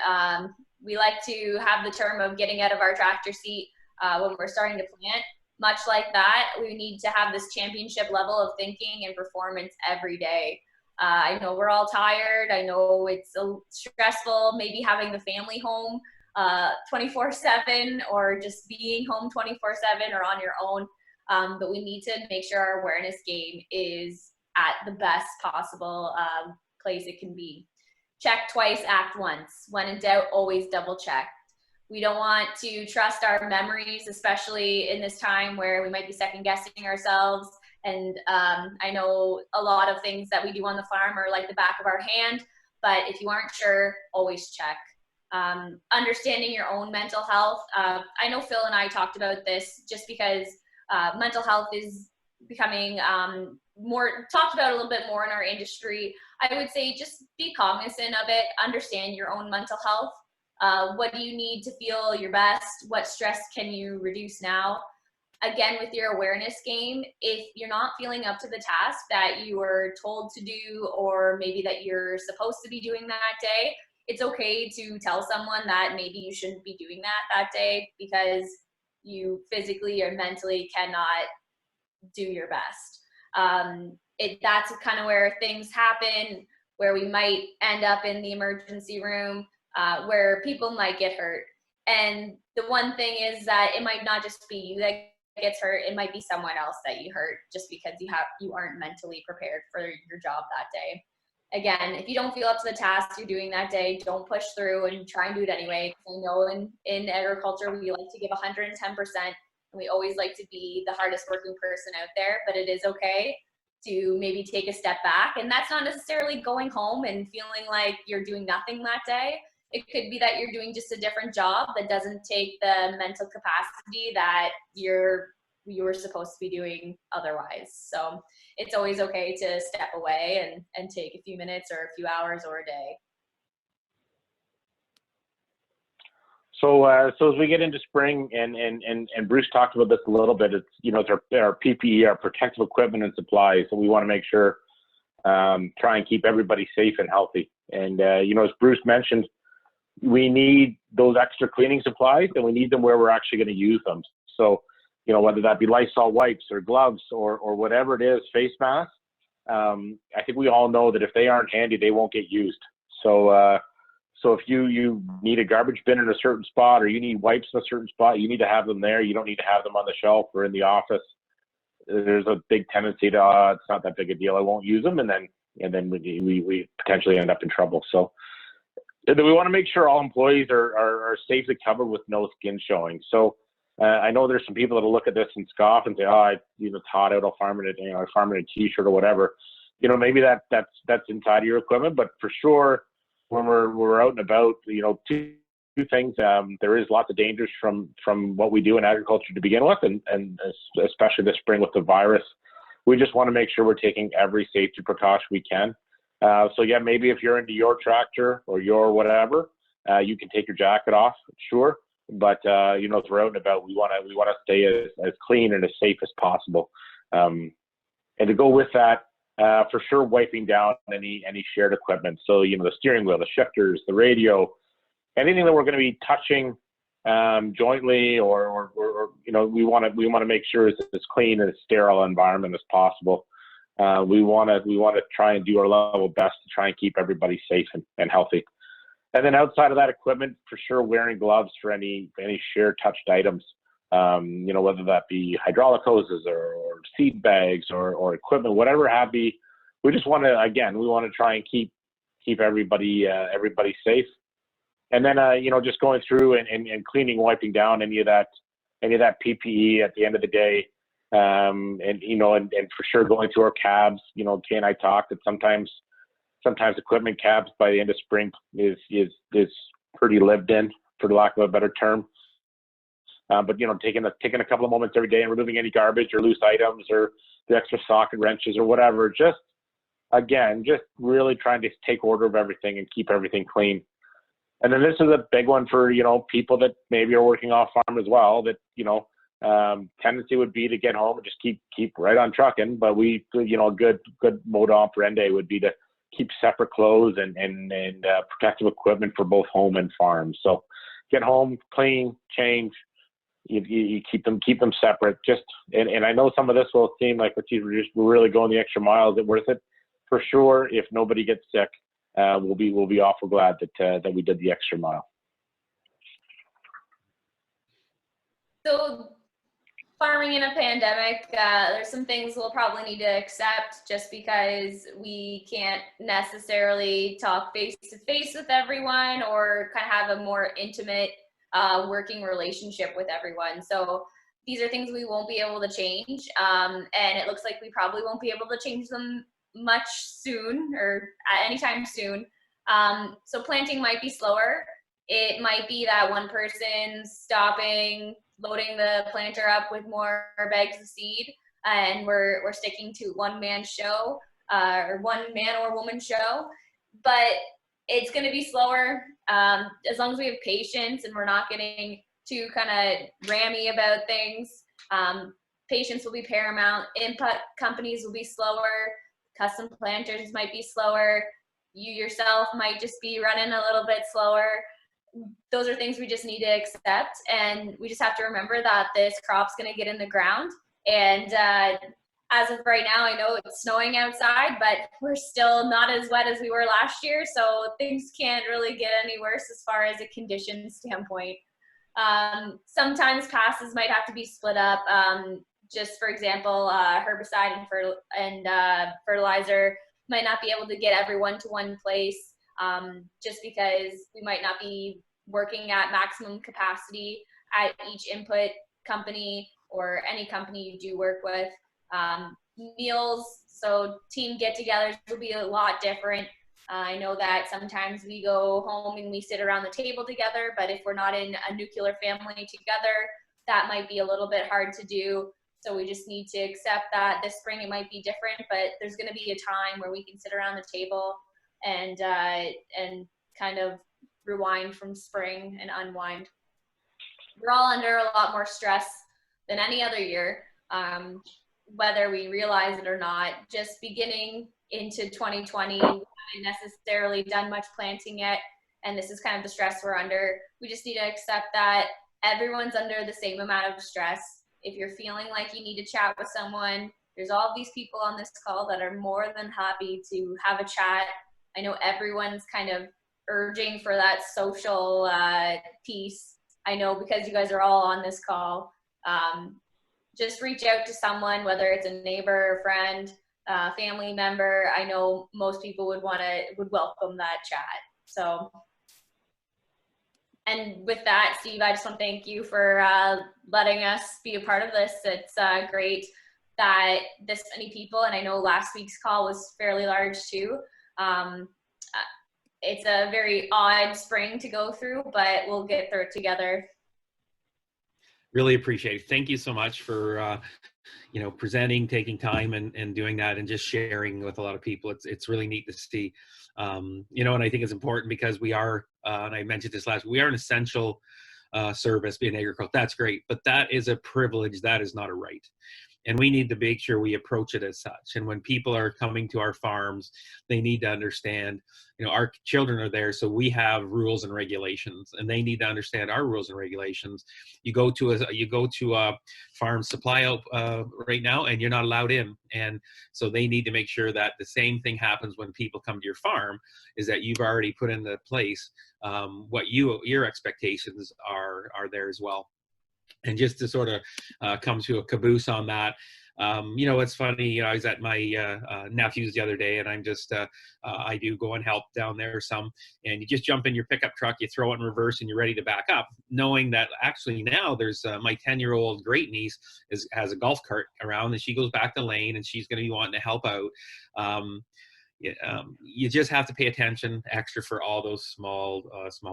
we like to have the term of getting out of our tractor seat when we're starting to plant. Much like that, we need to have this championship level of thinking and performance every day. I know we're all tired. I know it's stressful, maybe having the family home 24/7 or just being home 24/7 or on your own. But we need to make sure our awareness game is at the best possible place it can be. Check twice, act once. When in doubt, always double check. We don't want to trust our memories, especially in this time where we might be second guessing ourselves. And I know a lot of things that we do on the farm are like the back of our hand, but if you aren't sure, always check. Understanding your own mental health. I know Phil and I talked about this just because mental health is becoming talked about a little bit more in our industry. I would say just be cognizant of it, understand your own mental health. What do you need to feel your best? What stress can you reduce now? Again, with your awareness game, if you're not feeling up to the task that you were told to do, or maybe that you're supposed to be doing that day, it's okay to tell someone that maybe you shouldn't be doing that day because you physically or mentally cannot do your best. That's kind of where things happen. where we might end up in the emergency room, where people might get hurt. And the one thing is that it might not just be you that gets hurt, it might be someone else that you hurt just because you aren't mentally prepared for your job that day. Again, if you don't feel up to the task you're doing that day, don't push through and try and do it anyway. I know in agriculture, we like to give 110%, and we always like to be the hardest working person out there, but it is okay to maybe take a step back. And that's not necessarily going home and feeling like you're doing nothing that day. It could be that you're doing just a different job that doesn't take the mental capacity that you were supposed to be doing otherwise. So it's always okay to step away and take a few minutes or a few hours or a day. So as we get into spring, and Bruce talked about this a little bit, it's, you know, it's our PPE, our protective equipment and supplies. So we want to make sure, try and keep everybody safe and healthy. And, you know, as Bruce mentioned, we need those extra cleaning supplies, and we need them where we're actually going to use them. So, you know, whether that be Lysol wipes or gloves or whatever it is, face masks, I think we all know that if they aren't handy, they won't get used. So, so if you need a garbage bin in a certain spot, or you need wipes in a certain spot, you need to have them there. You don't need to have them on the shelf or in the office. There's a big tendency to, it's not that big a deal, I won't use them, and then we potentially end up in trouble. So we want to make sure all employees are safely covered with no skin showing. So I know there's some people that'll look at this and scoff and say, "Oh, it's hot out. I'll farm it in, farm it in a t-shirt or whatever." You know, maybe that's inside of your equipment, but for sure, when we're out and about, you know, two things. There is lots of dangers from what we do in agriculture to begin with, and especially this spring with the virus. We just want to make sure we're taking every safety precaution we can. So yeah, maybe if you're into your tractor or your whatever, you can take your jacket off, sure. But you know, if we're out and about, we want to stay as clean and as safe as possible. And to go with that, for sure, wiping down any shared equipment. So, you know, the steering wheel, the shifters, the radio, anything that we're going to be touching jointly, or you know, we want to make sure it's as clean and as sterile environment as possible. We want to try and do our level best to try and keep everybody safe and healthy. And then outside of that equipment, for sure, wearing gloves for any shared touched items. You know, whether that be hydraulic hoses or seed bags or equipment, whatever have be. We just want to try and keep everybody safe. And then you know, just going through and cleaning, wiping down any of that PPE at the end of the day. And you know, and for sure going through our cabs. You know, Kay and I talked that sometimes equipment cabs by the end of spring is pretty lived in, for lack of a better term. But you know, taking a couple of moments every day and removing any garbage or loose items or the extra socket wrenches or whatever. Just really trying to take order of everything and keep everything clean. And then this is a big one for, you know, people that maybe are working off farm as well. That, you know, tendency would be to get home and just keep right on trucking. But we, you know, a good mode operandi would be to keep separate clothes and protective equipment for both home and farm. So get home, clean, change. You keep them separate. And I know some of this will seem like we're really going the extra mile. Is it worth it? For sure. If nobody gets sick, we'll be awful glad that we did the extra mile. So farming in a pandemic, there's some things we'll probably need to accept just because we can't necessarily talk face to face with everyone or kind of have a more intimate working relationship with everyone. So these are things we won't be able to change. And it looks like we probably won't be able to change them much soon or anytime soon. So planting might be slower. It might be that one person stopping, loading the planter up with more bags of seed, and we're sticking to one man show or one man or woman show. But it's going to be slower as long as we have patience and we're not getting too kind of rammy about things. Patience will be paramount. Input companies will be slower. Custom planters might be slower. You yourself might just be running a little bit slower. Those are things we just need to accept, and we just have to remember that this crop's going to get in the ground. And as of right now, I know it's snowing outside, but we're still not as wet as we were last year. So things can't really get any worse as far as a condition standpoint. Sometimes passes might have to be split up. Just for example, herbicide and fertilizer might not be able to get everyone to one place, just because we might not be working at maximum capacity at each input company or any company you do work with. Meals, so team get-togethers will be a lot different. I know that sometimes we go home and we sit around the table together, but if we're not in a nuclear family together, that might be a little bit hard to do. So we just need to accept that this spring it might be different, but there's going to be a time where we can sit around the table and kind of rewind from spring and unwind. We're all under a lot more stress than any other year, whether we realize it or not. Just beginning into 2020, we haven't necessarily done much planting yet, and this is kind of the stress we're under. We just need to accept that everyone's under the same amount of stress. If you're feeling like you need to chat with someone, there's all these people on this call that are more than happy to have a chat. I know everyone's kind of urging for that social piece. I know because you guys are all on this call, just reach out to someone, whether it's a neighbor, a friend, family member. I know most people would welcome that chat. So, and with that, Steve, I just want to thank you for letting us be a part of this. It's great that this many people, and I know last week's call was fairly large too. It's a very odd spring to go through, but we'll get through it together. Really appreciate it. Thank you so much for presenting, taking time and doing that, and just sharing with a lot of people. It's really neat to see. And I think it's important because we are, and I mentioned this last week, we are an essential service being agriculture. That's great, but that is a privilege. That is not a right. And we need to make sure we approach it as such. And when people are coming to our farms, they need to understand, our children are there, so we have rules and regulations, and they need to understand our rules and regulations. You go to a farm supply out right now, and you're not allowed in. And so they need to make sure that the same thing happens when people come to your farm, is that you've already put into place what your expectations are there as well. And just to sort of come to a caboose on that, it's funny, I was at my nephew's the other day, and I'm just, I do go and help down there some, and you just jump in your pickup truck, you throw it in reverse, and you're ready to back up, knowing that actually now there's my 10-year-old great niece has a golf cart around, and she goes back the lane, and she's going to be wanting to help out. You just have to pay attention extra for all those small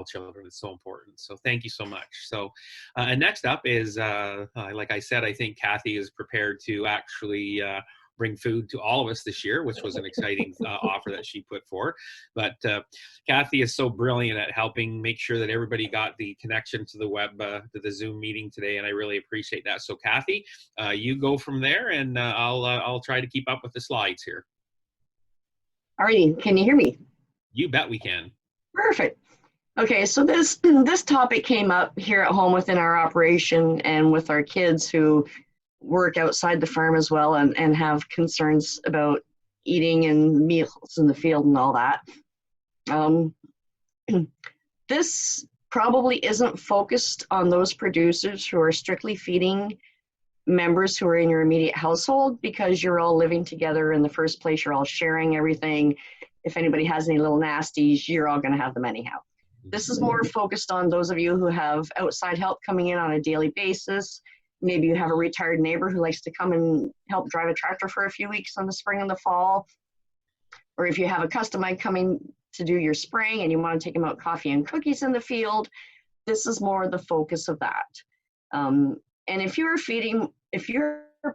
children. It's so important. So thank you so much. So and next up is, like I said, I think Kathy is prepared to actually bring food to all of us this year, which was an exciting offer that she put forward. But Kathy is so brilliant at helping make sure that everybody got the connection to the web, to the Zoom meeting today, and I really appreciate that. So Kathy, you go from there, and I'll try to keep up with the slides here. Alrighty, can you hear me? You bet we can. Perfect. Okay, so this topic came up here at home within our operation and with our kids who work outside the farm as well and have concerns about eating and meals in the field and all that. This probably isn't focused on those producers who are strictly feeding members who are in your immediate household, because you're all living together in the first place. You're all sharing everything. If anybody has any little nasties, you're all going to have them anyhow. This is more focused on those of you who have outside help coming in on a daily basis. Maybe you have a retired neighbor who likes to come and help drive a tractor for a few weeks in the spring and the fall. Or if you have a customite coming to do your spraying and you want to take them out coffee and cookies in the field, this is more the focus of that. And if you're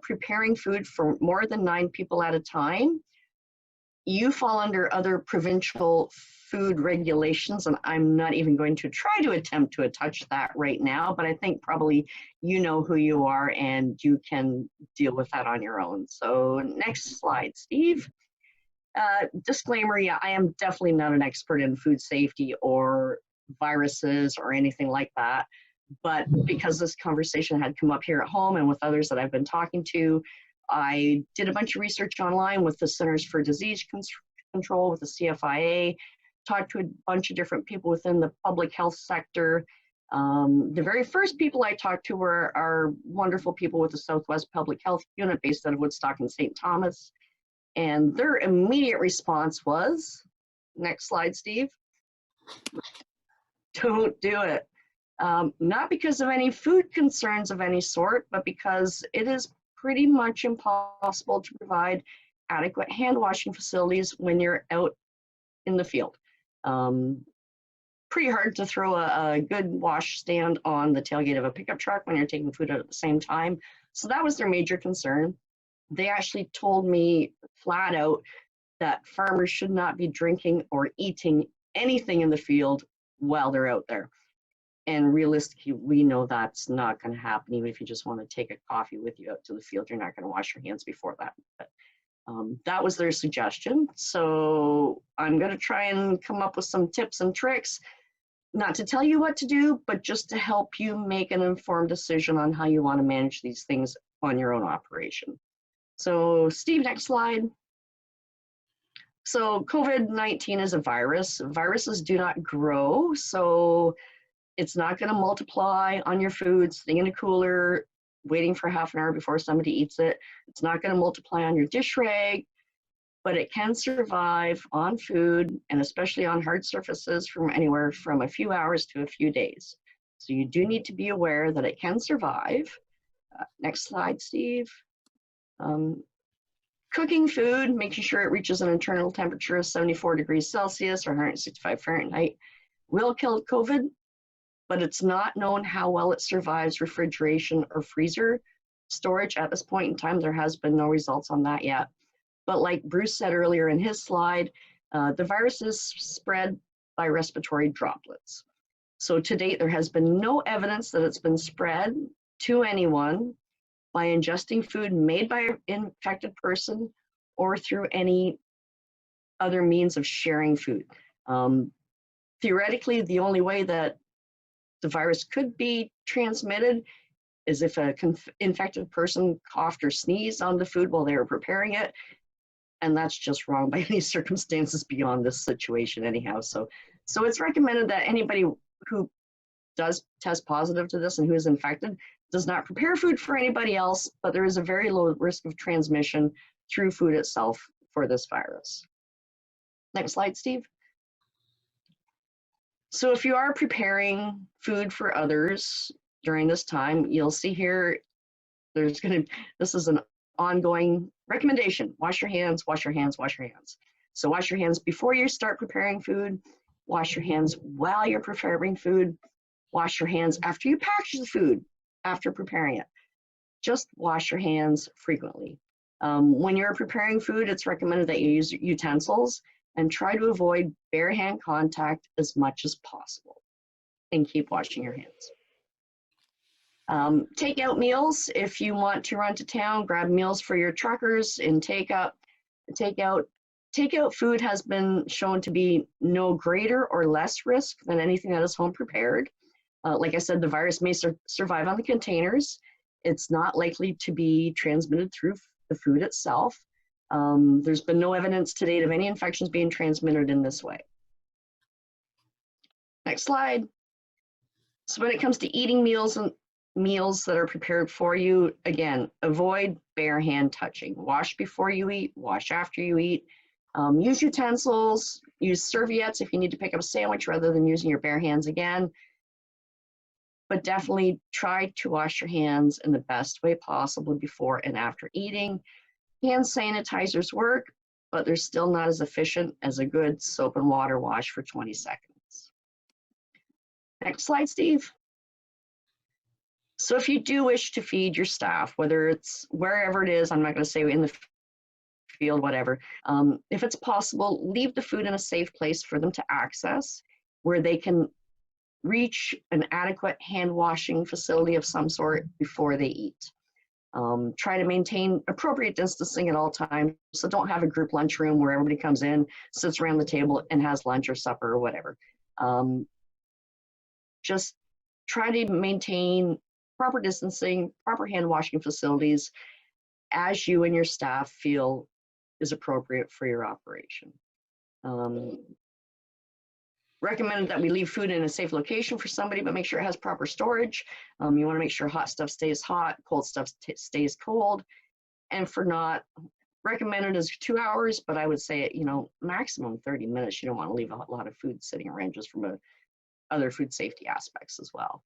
preparing food for more than 9 people at a time, you fall under other provincial food regulations, and I'm not even going to try to attempt to touch that right now, but I think probably you know who you are and you can deal with that on your own. So next slide, Steve. Disclaimer, yeah, I am definitely not an expert in food safety or viruses or anything like that. But because this conversation had come up here at home and with others that I've been talking to, I did a bunch of research online with the Centers for Disease Control, with the CFIA, talked to a bunch of different people within the public health sector. The very first people I talked to were our wonderful people with the Southwest Public Health Unit based out of Woodstock and St. Thomas. And their immediate response was, next slide, Steve, don't do it. Not because of any food concerns of any sort, but because it is pretty much impossible to provide adequate hand washing facilities when you're out in the field. Pretty hard to throw a good wash stand on the tailgate of a pickup truck when you're taking food out at the same time. So that was their major concern. They actually told me flat out that farmers should not be drinking or eating anything in the field while they're out there. And realistically, we know that's not going to happen. Even if you just want to take a coffee with you out to the field, you're not going to wash your hands before that. But that was their suggestion. So I'm going to try and come up with some tips and tricks, not to tell you what to do, but just to help you make an informed decision on how you want to manage these things on your own operation. So Steve, next slide. So COVID-19 is a virus. Viruses do not grow, so it's not going to multiply on your food, sitting in a cooler, waiting for half an hour before somebody eats it. It's not going to multiply on your dish rag, but it can survive on food and especially on hard surfaces from anywhere from a few hours to a few days. So you do need to be aware that it can survive. Next slide, Steve. Cooking food, making sure it reaches an internal temperature of 74 degrees Celsius or 165 Fahrenheit will kill COVID, but it's not known how well it survives refrigeration or freezer storage at this point in time. There has been no results on that yet. But like Bruce said earlier in his slide, the virus is spread by respiratory droplets. So to date, there has been no evidence that it's been spread to anyone by ingesting food made by an infected person or through any other means of sharing food. Theoretically, the only way that the virus could be transmitted is if an infected person coughed or sneezed on the food while they were preparing it, and that's just wrong by any circumstances beyond this situation anyhow. So it's recommended that anybody who does test positive to this and who is infected does not prepare food for anybody else, but there is a very low risk of transmission through food itself for this virus. Next slide, Steve. So if you are preparing food for others during this time, you'll see here, this is an ongoing recommendation. Wash your hands, wash your hands, wash your hands. So wash your hands before you start preparing food, wash your hands while you're preparing food, wash your hands after you package the food, after preparing it. Just wash your hands frequently. When you're preparing food, it's recommended that you use utensils and try to avoid bare hand contact as much as possible and keep washing your hands. Take out meals. If you want to run to town, grab meals for your truckers and takeout food has been shown to be no greater or less risk than anything that is home prepared. Like I said, the virus may survive on the containers. It's not likely to be transmitted through the food itself. There's been no evidence to date of any infections being transmitted in this way. Next slide. So when it comes to eating meals that are prepared for you, again, avoid bare hand touching. Wash before you eat, wash after you eat. Use utensils, use serviettes if you need to pick up a sandwich rather than using your bare hands again. But definitely try to wash your hands in the best way possible before and after eating. Hand sanitizers work, but they're still not as efficient as a good soap and water wash for 20 seconds. Next slide, Steve. So if you do wish to feed your staff, whether it's wherever it is, I'm not going to say in the field, whatever, if it's possible, leave the food in a safe place for them to access where they can reach an adequate hand washing facility of some sort before they eat. Try to maintain appropriate distancing at all times. So don't have a group lunchroom where everybody comes in, sits around the table and has lunch or supper or whatever. Just try to maintain proper distancing, proper hand washing facilities. as you and your staff feel is appropriate for your operation. Recommended that we leave food in a safe location for somebody, but make sure it has proper storage. You want to make sure hot stuff stays hot, cold stuff stays cold. And for not, recommended is 2 hours, but I would say, you know, maximum 30 minutes. You don't want to leave a lot of food sitting around just from other food safety aspects as well.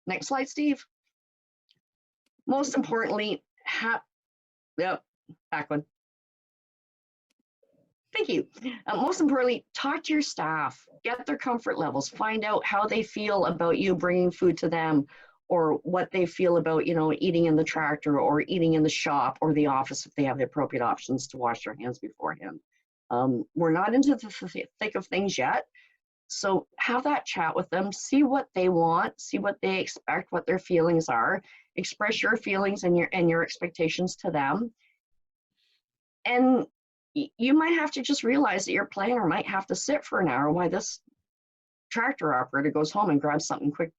Next slide, Steve. Most importantly, back one. Thank you. Most importantly, talk to your staff, get their comfort levels, find out how they feel about you bringing food to them, or what they feel about, you know, eating in the tractor or eating in the shop or the office if they have the appropriate options to wash their hands beforehand. We're not into the thick of things yet, so have that chat with them, see what they want, see what they expect, what their feelings are, express your feelings and your expectations to them. And you might have to just realize that your planner might have to sit for an hour while this tractor operator goes home and grabs something quick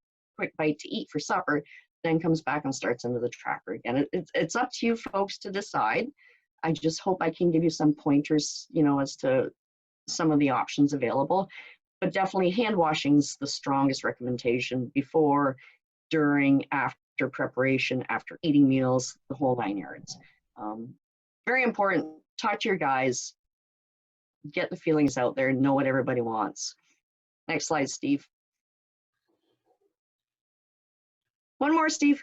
bite to eat for supper, then comes back and starts into the tractor again. It's up to you folks to decide. I just hope I can give you some pointers, you know, as to some of the options available. But definitely hand washing is the strongest recommendation before, during, after preparation, after eating meals, the whole 9 yards. Very important. Talk to your guys, get the feelings out there, know what everybody wants. Next slide, Steve. One more, Steve.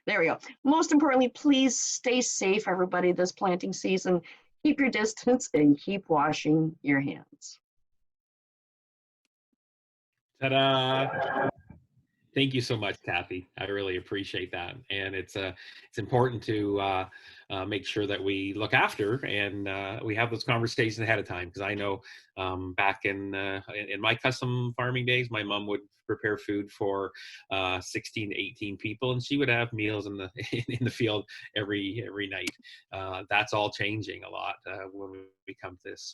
There we go. Most importantly, please stay safe, everybody, this planting season. Keep your distance and keep washing your hands. Ta-da! Thank you so much, Kathy. I really appreciate that, and it's important to make sure that we look after and we have those conversations ahead of time. Because I know back in my custom farming days, my mom would prepare food for 16 to 18 people, and she would have meals in the field every night. That's all changing a lot when we come to this.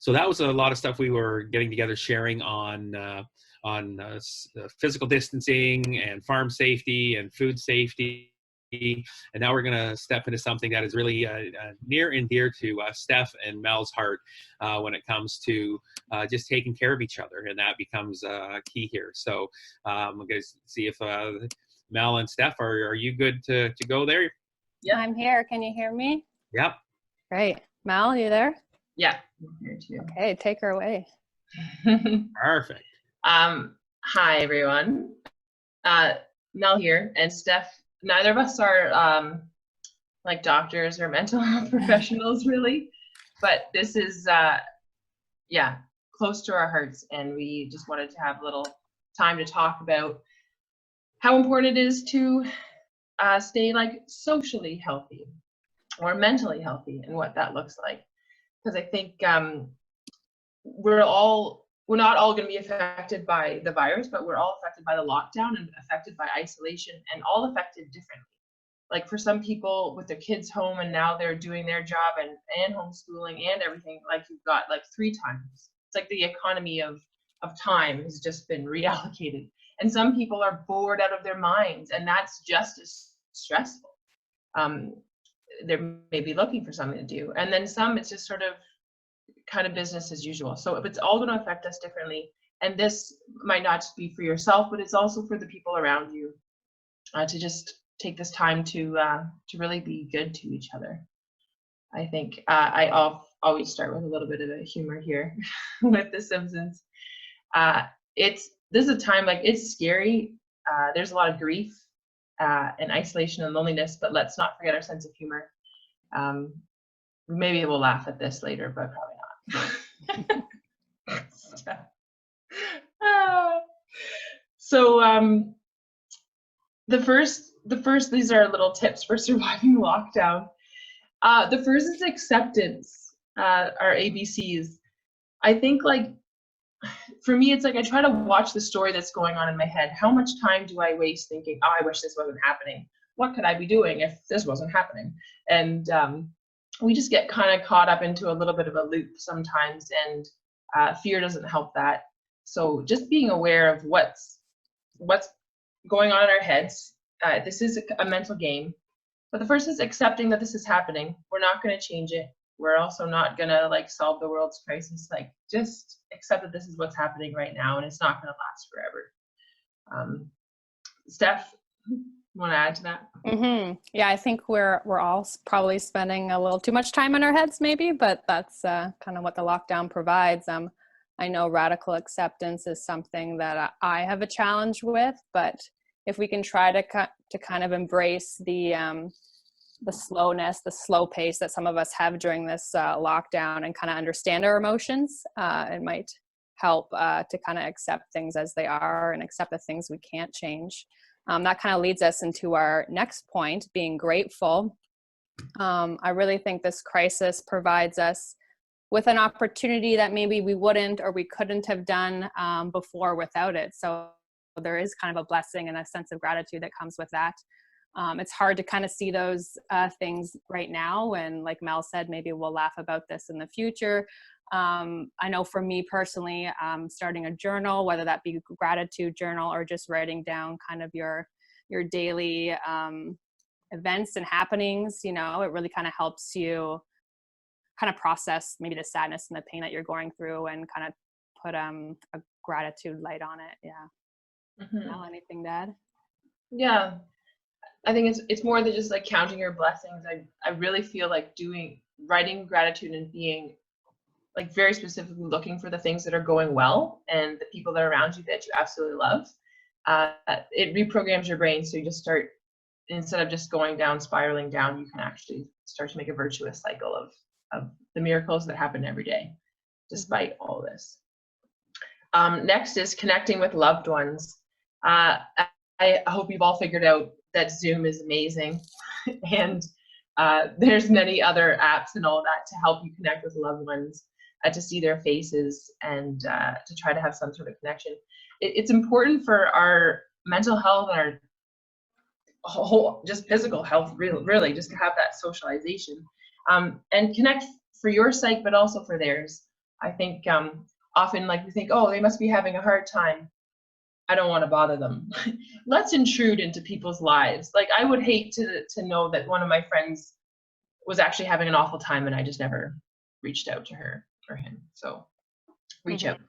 So that was a lot of stuff we were getting together, sharing on physical distancing and farm safety and food safety. And now we're going to step into something that is really near and dear to Steph and Mel's heart when it comes to just taking care of each other. And that becomes key here. So I'm going to see if Mel and Steph, are you good to go there? Yeah, I'm here. Can you hear me? Yep. Great. Mel, you there? Yeah, I'm here too. Okay, take her away. Perfect. Hi everyone. Mel here, and Steph. Neither of us are like doctors or mental health professionals, really, but this is close to our hearts, and we just wanted to have a little time to talk about how important it is to stay like socially healthy or mentally healthy, and what that looks like. Because I think we're not all going to be affected by the virus, but we're all affected by the lockdown and affected by isolation, and all affected differently. Like for some people with their kids home and now they're doing their job and homeschooling and everything, like you've got like 3 times. It's like the economy of time has just been reallocated. And some people are bored out of their minds, and that's just as stressful. They're maybe looking for something to do. And then some, it's just sort of kind of business as usual. So it's all going to affect us differently. And this might not just be for yourself, but it's also for the people around you, to just take this time to really be good to each other. I think I always start with a little bit of a humor here with The Simpsons. This is a time, like, it's scary. There's a lot of grief and isolation and loneliness, but let's not forget our sense of humor. Maybe we'll laugh at this later, but probably not. So the first, these are little tips for surviving lockdown. The first is acceptance, our ABCs. I think, like, for me, it's like I try to watch the story that's going on in my head. How much time do I waste thinking, oh, I wish this wasn't happening? What could I be doing if this wasn't happening? And we just get kind of caught up into a little bit of a loop sometimes, and fear doesn't help that. So just being aware of what's going on in our heads. This is a mental game. But the first is accepting that this is happening. We're not going to change it. We're also not going to like solve the world's crisis. Like, just accept that this is what's happening right now, and it's not going to last forever. Steph, you want to add to that? Yeah, I think we're all probably spending a little too much time in our heads maybe, but that's kind of what the lockdown provides. I know radical acceptance is something that I have a challenge with, but if we can try to kind of embrace the slowness, the slow pace that some of us have during this lockdown, and kind of understand our emotions, it might help to kind of accept things as they are and accept the things we can't change. That kind of leads us into our next point, being grateful. I really think this crisis provides us with an opportunity that maybe we wouldn't or we couldn't have done before without it. So there is kind of a blessing and a sense of gratitude that comes with that. It's hard to kind of see those things right now. And like Mel said, maybe we'll laugh about this in the future. I know for me personally, starting a journal, whether that be a gratitude journal or just writing down kind of your daily events and happenings, you know, it really kind of helps you kind of process maybe the sadness and the pain that you're going through and kind of put a gratitude light on it. Yeah. Mel, anything to add? Yeah, I think it's more than just like counting your blessings. I really feel like writing gratitude and being like very specifically looking for the things that are going well and the people that are around you that you absolutely love. It reprograms your brain, so you just start, instead of just going down, spiraling down, you can actually start to make a virtuous cycle of the miracles that happen every day, despite all this. Next is connecting with loved ones. I hope you've all figured out that Zoom is amazing, and there's many other apps and all that to help you connect with loved ones, to see their faces and to try to have some sort of connection. It's important for our mental health and our whole just physical health, really, just to have that socialization and connect for your sake, but also for theirs. I think often, like, we think, oh, they must be having a hard time, I don't want to bother them. Let's intrude into people's lives. Like, I would hate to know that one of my friends was actually having an awful time and I just never reached out to her or him. So reach out.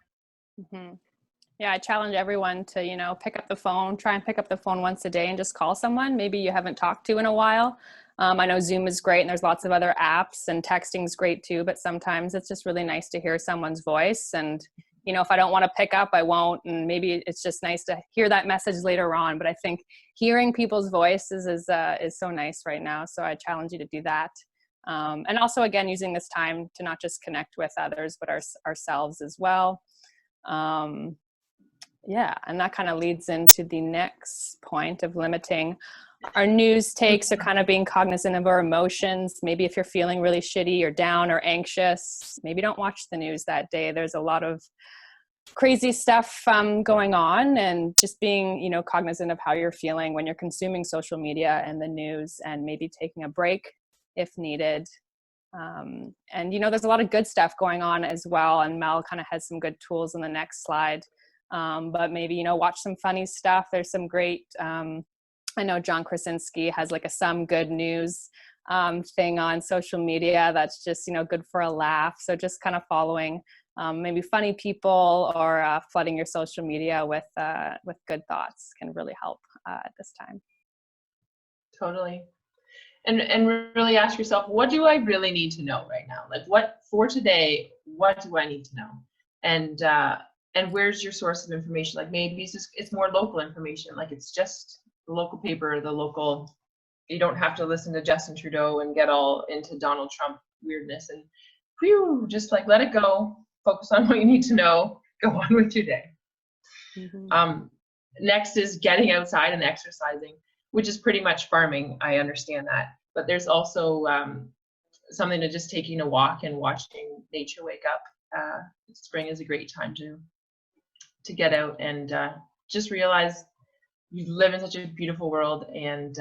Yeah, I challenge everyone to, you know, pick up the phone, try and pick up the phone once a day and just call someone maybe you haven't talked to in a while. I know Zoom is great and there's lots of other apps, and texting is great too, but sometimes it's just really nice to hear someone's voice. And, you know, if I don't want to pick up, I won't. And maybe it's just nice to hear that message later on. But I think hearing people's voices is so nice right now. So I challenge you to do that. And also, again, using this time to not just connect with others, but ourselves as well. Yeah, and that kind of leads into the next point of limiting our news takes, so kind of being cognizant of our emotions. Maybe if you're feeling really shitty or down or anxious, maybe don't watch the news that day. There's a lot of crazy stuff going on, and just being, you know, cognizant of how you're feeling when you're consuming social media and the news, and maybe taking a break if needed. And, you know, there's a lot of good stuff going on as well, and Mel kind of has some good tools in the next slide. But maybe, you know, watch some funny stuff. There's some great, I know John Krasinski has like a some good news thing on social media that's just, you know, good for a laugh. So just kind of following maybe funny people, or flooding your social media with good thoughts can really help at this time. Totally. And really ask yourself, what do I really need to know right now? Like, what for today, what do I need to know? And where's your source of information? Like, maybe it's more local information. Like, it's just the local paper, you don't have to listen to Justin Trudeau and get all into Donald Trump weirdness, and just like let it go, focus on what you need to know, go on with your day. Next is getting outside and exercising, which is pretty much farming. I understand that, but there's also something to just taking a walk and watching nature wake up. Spring is a great time to get out and just realize you live in such a beautiful world, and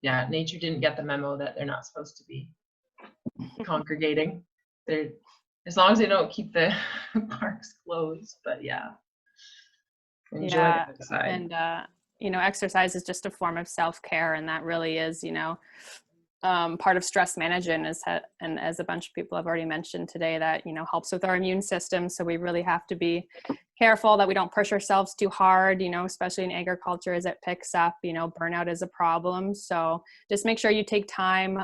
yeah, nature didn't get the memo that they're not supposed to be congregating. As long as they don't keep the parks closed, but yeah, enjoy the outside. And exercise is just a form of self-care, and that really is, part of stress management and as a bunch of people have already mentioned today, that, helps with our immune system. So we really have to be careful that we don't push ourselves too hard, especially in agriculture as it picks up, burnout is a problem. So just make sure you take time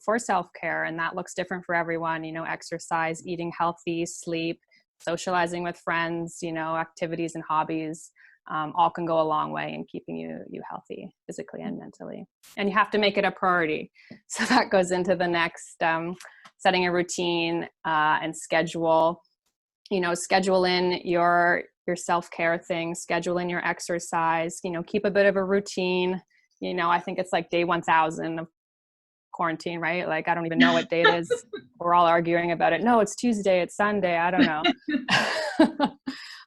for self-care, and that looks different for everyone, exercise, eating healthy, sleep, socializing with friends, activities and hobbies. All can go a long way in keeping you healthy physically and mentally. And you have to make it a priority. So that goes into the next, setting a routine and schedule. Schedule in your self-care things, schedule in your exercise, keep a bit of a routine. I think it's like day 1000 of quarantine, right? Like, I don't even know what day it is. We're all arguing about it. No, it's Tuesday, it's Sunday. I don't know.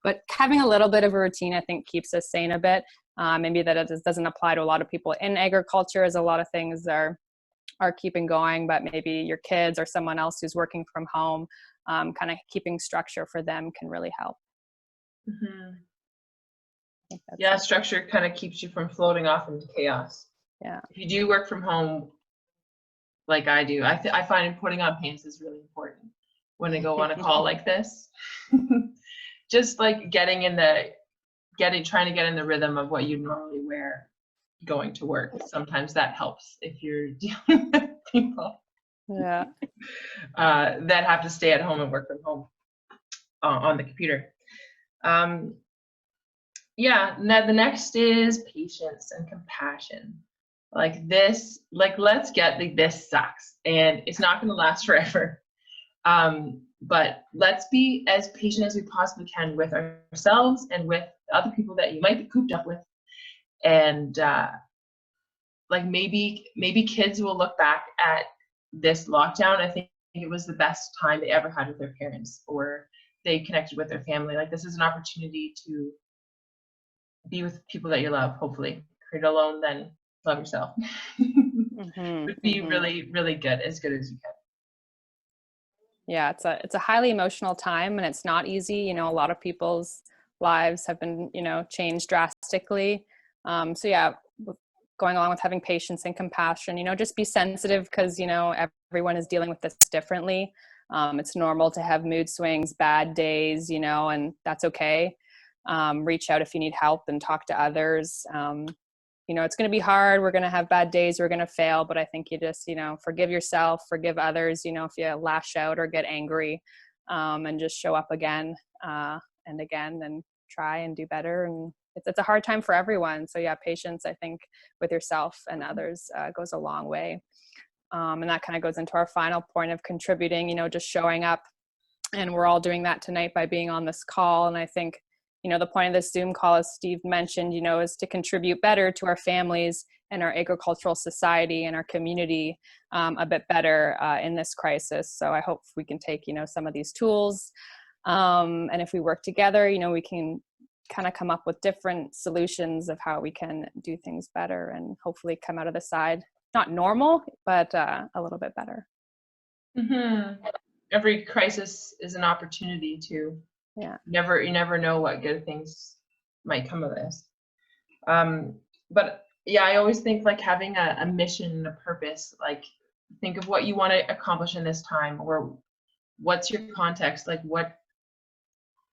But having a little bit of a routine, I think, keeps us sane a bit. Maybe that it doesn't apply to a lot of people in agriculture, as a lot of things are keeping going, but maybe your kids or someone else who's working from home, kind of keeping structure for them can really help. Mm-hmm. Yeah, structure kind of keeps you from floating off into chaos. Yeah. If you do work from home, like I do, I find putting on pants is really important when I go on a call like this. Just like trying to get in the rhythm of what you normally wear going to work. Sometimes that helps if you're dealing with people that have to stay at home and work from home on the computer. Now the next is patience and compassion. Let's get this sucks and it's not going to last forever. But let's be as patient as we possibly can with ourselves and with other people that you might be cooped up with. And maybe kids will look back at this lockdown. I think it was the best time they ever had with their parents, or they connected with their family. Like, this is an opportunity to be with people that you love, hopefully. If you're alone, then love yourself. But be really, really good as you can. Yeah, it's a highly emotional time, and it's not easy. A lot of people's lives have been, changed drastically. So yeah, going along with having patience and compassion, just be sensitive, because, everyone is dealing with this differently. It's normal to have mood swings, bad days, and that's okay. Reach out if you need help and talk to others. It's going to be hard. We're going to have bad days. We're going to fail. But I think you just, forgive yourself, forgive others, if you lash out or get angry, and just show up again and again and try and do better. And it's a hard time for everyone. So yeah, patience, I think, with yourself and others goes a long way. And that kind of goes into our final point of contributing, just showing up. And we're all doing that tonight by being on this call. And I think, the point of this Zoom call, as Steve mentioned, is to contribute better to our families and our agricultural society and our community a bit better in this crisis. So I hope we can take, some of these tools. And if we work together, we can kind of come up with different solutions of how we can do things better and hopefully come out of the side, not normal, but a little bit better. Mm-hmm. Every crisis is an opportunity to. Yeah. You never know what good things might come of this. But yeah, I always think like having a mission, a purpose, like think of what you want to accomplish in this time, or what's your context, like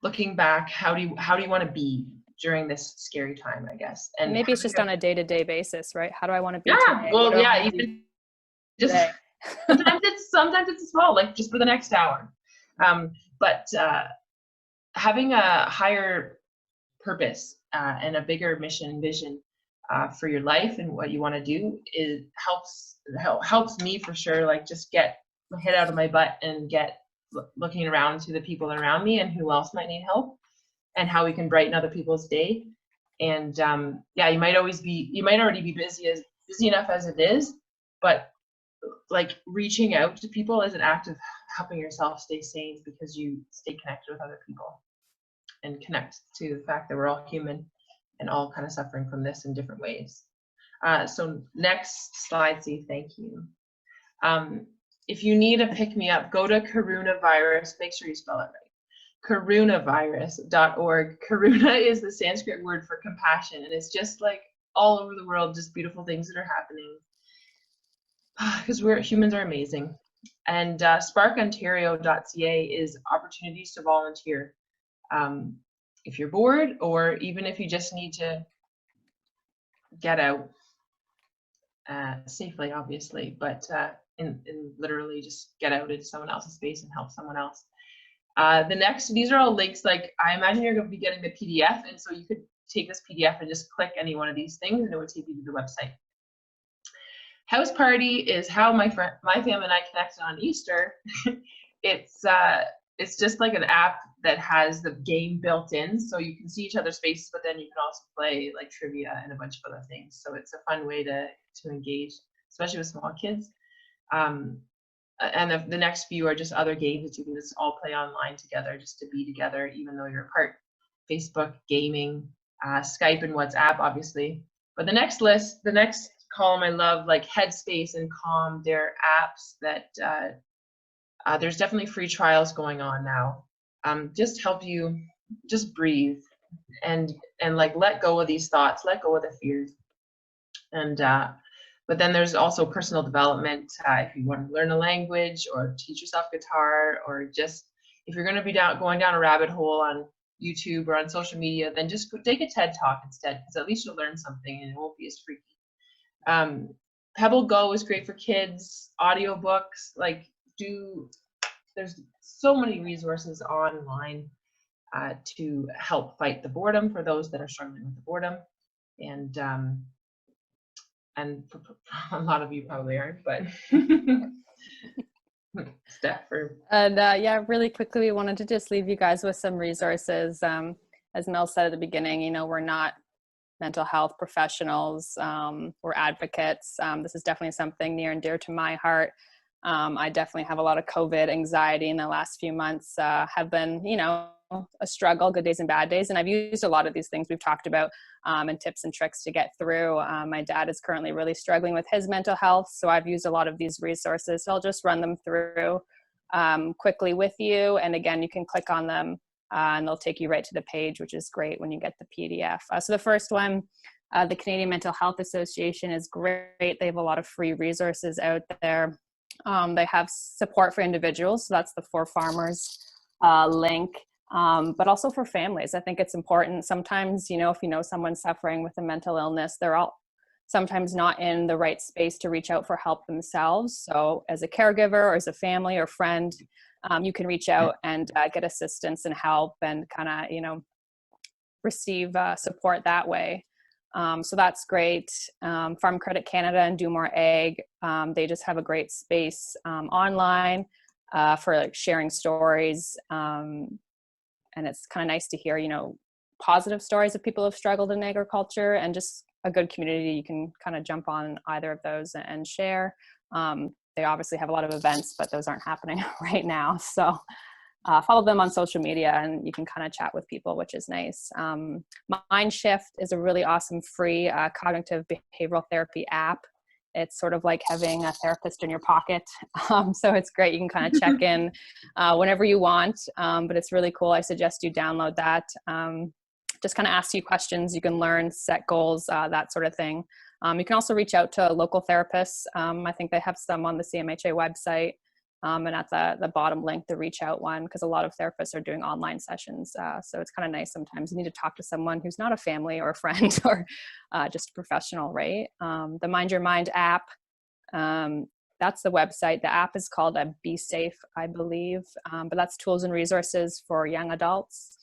looking back, how do you want to be during this scary time, I guess. And maybe it's just on a day-to-day basis, right? How do I want to be today? Well, yeah, even just sometimes it's small, like just for the next hour. But having a higher purpose and a bigger mission vision for your life and what you want to do helps me for sure. Like, just get my head out of my butt and get looking around to the people around me and who else might need help and how we can brighten other people's day. And you might already be busy enough as it is, but like reaching out to people is an act of helping yourself stay sane, because you stay connected with other people and connect to the fact that we're all human and all kind of suffering from this in different ways. So next slide, Steve, thank you. If you need a pick-me-up, go to coronavirus, make sure you spell it right, coronavirus.org. Karuna is the Sanskrit word for compassion, and it's just like all over the world, just beautiful things that are happening. Because humans are amazing. And sparkontario.ca is opportunities to volunteer. If you're bored, or even if you just need to get out safely, obviously, but in literally just get out into someone else's space and help someone else. These are all links. Like, I imagine you're going to be getting the PDF, and so you could take this PDF and just click any one of these things, and it would take you to the website. House Party is how my family and I connected on Easter. It's just like an app that has the game built in, so you can see each other's faces, but then you can also play like trivia and a bunch of other things. So it's a fun way to engage, especially with small kids. And the next few are just other games that you can just all play online together, just to be together, even though you're apart. Facebook, gaming, Skype and WhatsApp, obviously. But the next column I love, like Headspace and Calm. They're apps that there's definitely free trials going on now. Just help you just breathe and like let go of these thoughts, let go of the fears. And but then there's also personal development. If you want to learn a language or teach yourself guitar, or just if you're going to be going down a rabbit hole on YouTube or on social media, then just take a TED Talk instead, because at least you'll learn something and it won't be as freaky. Pebble Go is great for kids. Audiobooks, there's so many resources online to help fight the boredom for those that are struggling with the boredom. And a lot of you probably aren't, but Steph or... And yeah, really quickly, we wanted to just leave you guys with some resources. As Mel said at the beginning, you know, we're not mental health professionals, we're advocates. This is definitely something near and dear to my heart. I definitely have a lot of COVID anxiety in the last few months, have been, you know, a struggle, good days and bad days. And I've used a lot of these things we've talked about and tips and tricks to get through. My dad is currently really struggling with his mental health, so I've used a lot of these resources. So I'll just run them through quickly with you. And again, you can click on them and they'll take you right to the page, which is great when you get the PDF. So the first one, the Canadian Mental Health Association, is great. They have a lot of free resources out there. They have support for individuals, so that's the For Farmers link, but also for families. I think it's important. Sometimes, you know, if you know someone's suffering with a mental illness, they're all sometimes not in the right space to reach out for help themselves. So as a caregiver or as a family or friend, you can reach out and get assistance and help and kind of, you know, receive support that way. So that's great. Farm Credit Canada and Do More Ag, they just have a great space online for like sharing stories. And it's kind of nice to hear, you know, positive stories of people who have struggled in agriculture, and just a good community. You can kind of jump on either of those and share. They obviously have a lot of events, but those aren't happening right now. So follow them on social media and you can kind of chat with people, which is nice. Mindshift is a really awesome free cognitive behavioral therapy app. It's sort of like having a therapist in your pocket. So it's great. You can kind of check in whenever you want, but it's really cool. I suggest you download that. Just kind of asks you questions. You can learn, set goals, that sort of thing. You can also reach out to local therapists. I think they have some on the CMHA website. And at the bottom link, the reach out one, because a lot of therapists are doing online sessions. So it's kind of nice sometimes. You need to talk to someone who's not a family or a friend or just a professional, right? The Mind Your Mind app, that's the website. The app is called Be Safe, I believe, but that's tools and resources for young adults.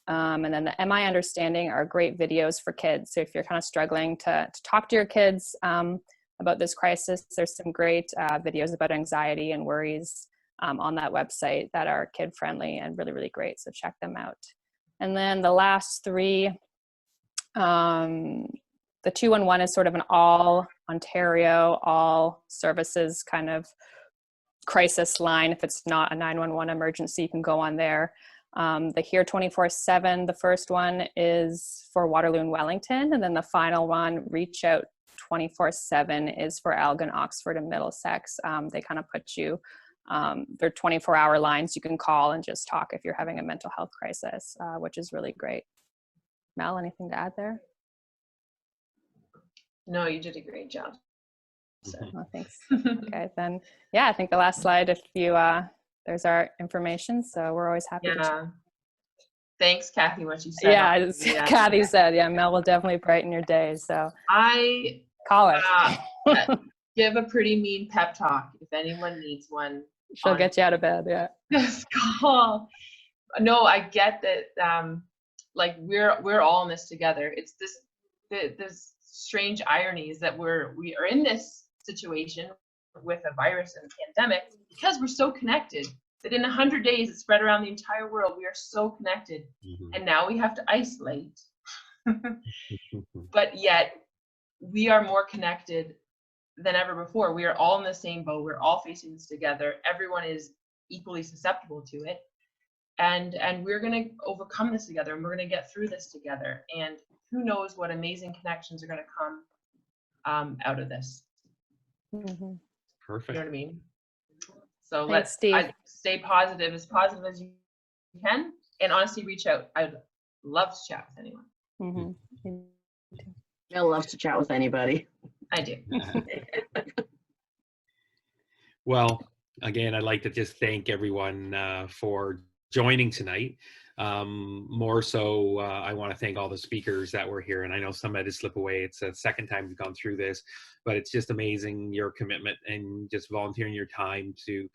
And then the Am I Understanding are great videos for kids. So if you're kind of struggling to talk to your kids about this crisis, there's some great videos about anxiety and worries on that website that are kid friendly and really, really great. So check them out. And then the last three, the 211 is sort of an all Ontario, all services kind of crisis line. If it's not a 911 emergency, you can go on there. The Here 24/7, the first one is for Waterloo and Wellington. And then the final one, Reach Out 24/7, is for Elgin, Oxford, and Middlesex. They kind of put you, they're 24-hour lines you can call and just talk if you're having a mental health crisis, which is really great. Mel, anything to add there? No, you did a great job. So. Well, thanks. Okay, then, yeah, I think the last slide, if you, there's our information, so we're always happy to Yeah. Thanks, Kathy, what you said. Yeah, Kathy said, yeah, Mel will definitely brighten your day, so I call her. give a pretty mean pep talk if anyone needs one. She'll get you out of bed, yeah. Just call. No, I get that. Like we're all in this together. It's this strange irony is that we are in this situation with a virus and a pandemic because we're so connected that in 100 days it spread around the entire world. We are so connected, and now we have to isolate. But yet we are more connected than ever before. We are all in the same boat. We're all facing this together. Everyone is equally susceptible to it. And we're going to overcome this together, and we're going to get through this together. And who knows what amazing connections are going to come out of this. Perfect. You know what I mean? So Thanks, Steve. Stay positive as you can, and honestly reach out. I'd love to chat with anyone. Mel loves to chat with anybody. I do. Well, again, I'd like to just thank everyone for joining tonight. More so, I want to thank all the speakers that were here, and I know some had to slip away. It's the second time we've gone through this, but it's just amazing your commitment and just volunteering your time to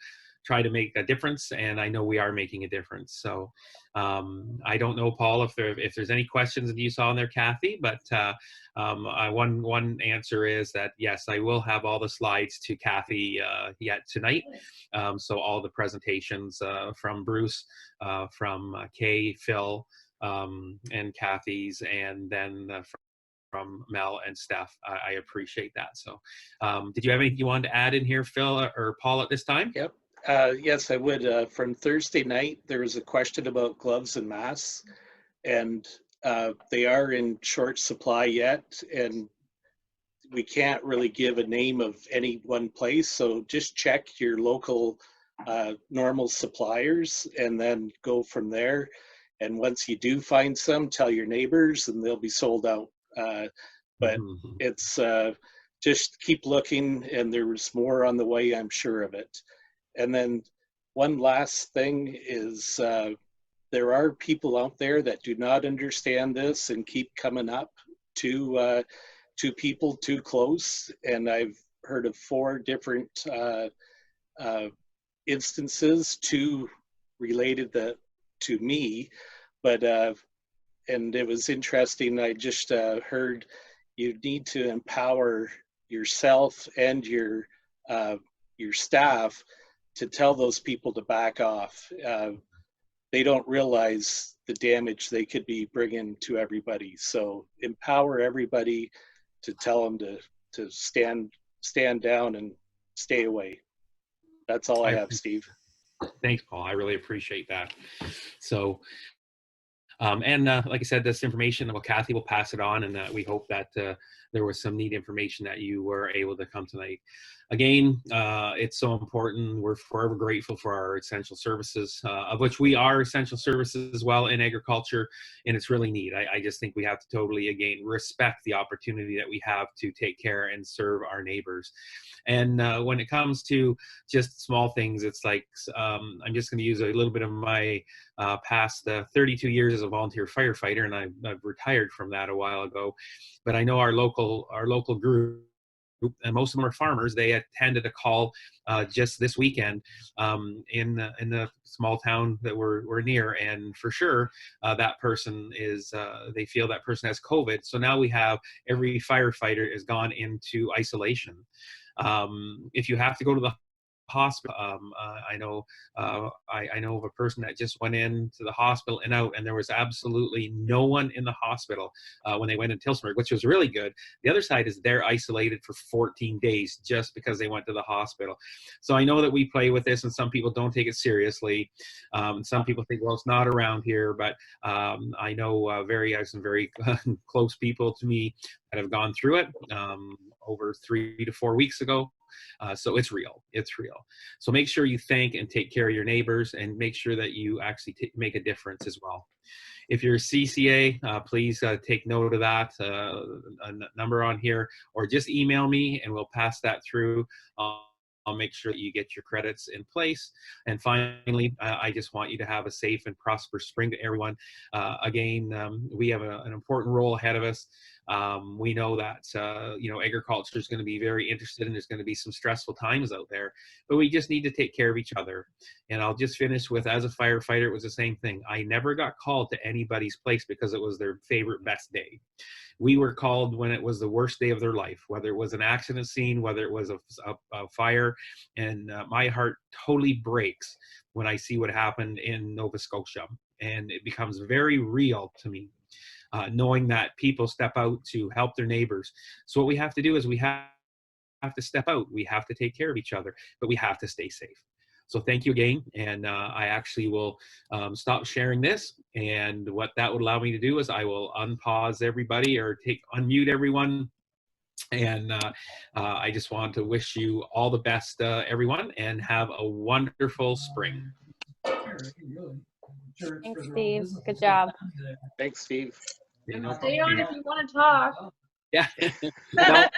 try to make a difference, and I know we are making a difference. So I don't know, Paul, if there's any questions that you saw in there, Kathy, but one answer is that yes, I will have all the slides to Kathy yet tonight. So all the presentations from Bruce, from Kay, Phil, and Kathy's, and then from Mel and Steph. I appreciate that. So did you have anything you wanted to add in here, Phil or Paul, at this time? Yep. Yes, I would. From Thursday night, there was a question about gloves and masks, and they are in short supply yet, and we can't really give a name of any one place. So just check your local normal suppliers and then go from there. And once you do find some, tell your neighbors and they'll be sold out. But it's just keep looking, and there's more on the way, I'm sure of it. And then one last thing is there are people out there that do not understand this and keep coming up to people too close. And I've heard of 4 different instances, 2 related to me, but and it was interesting. I just heard you need to empower yourself and your staff to tell those people to back off. They don't realize the damage they could be bringing to everybody. So empower everybody to tell them to stand down and stay away. That's all I have, Steve. Thanks, Paul. I really appreciate that. So, and like I said, this information, well, Kathy will pass it on, and we hope that there was some neat information that you were able to come tonight. Again, it's so important. We're forever grateful for our essential services, of which we are essential services as well in agriculture, and it's really neat. I just think we have to totally, again, respect the opportunity that we have to take care and serve our neighbors. And when it comes to just small things, it's like, I'm just going to use a little bit of my past 32 years as a volunteer firefighter, and I've retired from that a while ago. But I know our local group, and most of them are farmers. They attended a call just this weekend in the small town that we're near, and for sure that person is. They feel that person has COVID. So now we have every firefighter has gone into isolation. If you have to go to the hospital, I know of a person that just went into the hospital and out, and there was absolutely no one in the hospital when they went in Tillsonburg, which was really good. The other side is they're isolated for 14 days just because they went to the hospital. So I know that we play with this, and some people don't take it seriously. Some people think, well, it's not around here, but I know I have some very close people to me that have gone through it over 3 to 4 weeks ago. So it's real. It's real. So make sure you thank and take care of your neighbors, and make sure that you actually make a difference as well. If you're a CCA, please take note of that number on here, or just email me and we'll pass that through. I'll make sure that you get your credits in place. And finally, I just want you to have a safe and prosperous spring to everyone. Again, we have an important role ahead of us. We know that, agriculture is going to be very interested, and there's going to be some stressful times out there, but we just need to take care of each other. And I'll just finish with, as a firefighter, it was the same thing. I never got called to anybody's place because it was their favorite, best day. We were called when it was the worst day of their life, whether it was an accident scene, whether it was a fire. And my heart totally breaks when I see what happened in Nova Scotia. And it becomes very real to me, knowing that people step out to help their neighbors. So what we have to do is we have to step out. We have to take care of each other, but we have to stay safe. So thank you again. And I actually will stop sharing this. And what that would allow me to do is I will unpause everybody, or unmute everyone. And I just want to wish you all the best, everyone, and have a wonderful spring. Thanks, Steve. Good job. Thanks, Steve. Stay on if you want to talk. Yeah. Well,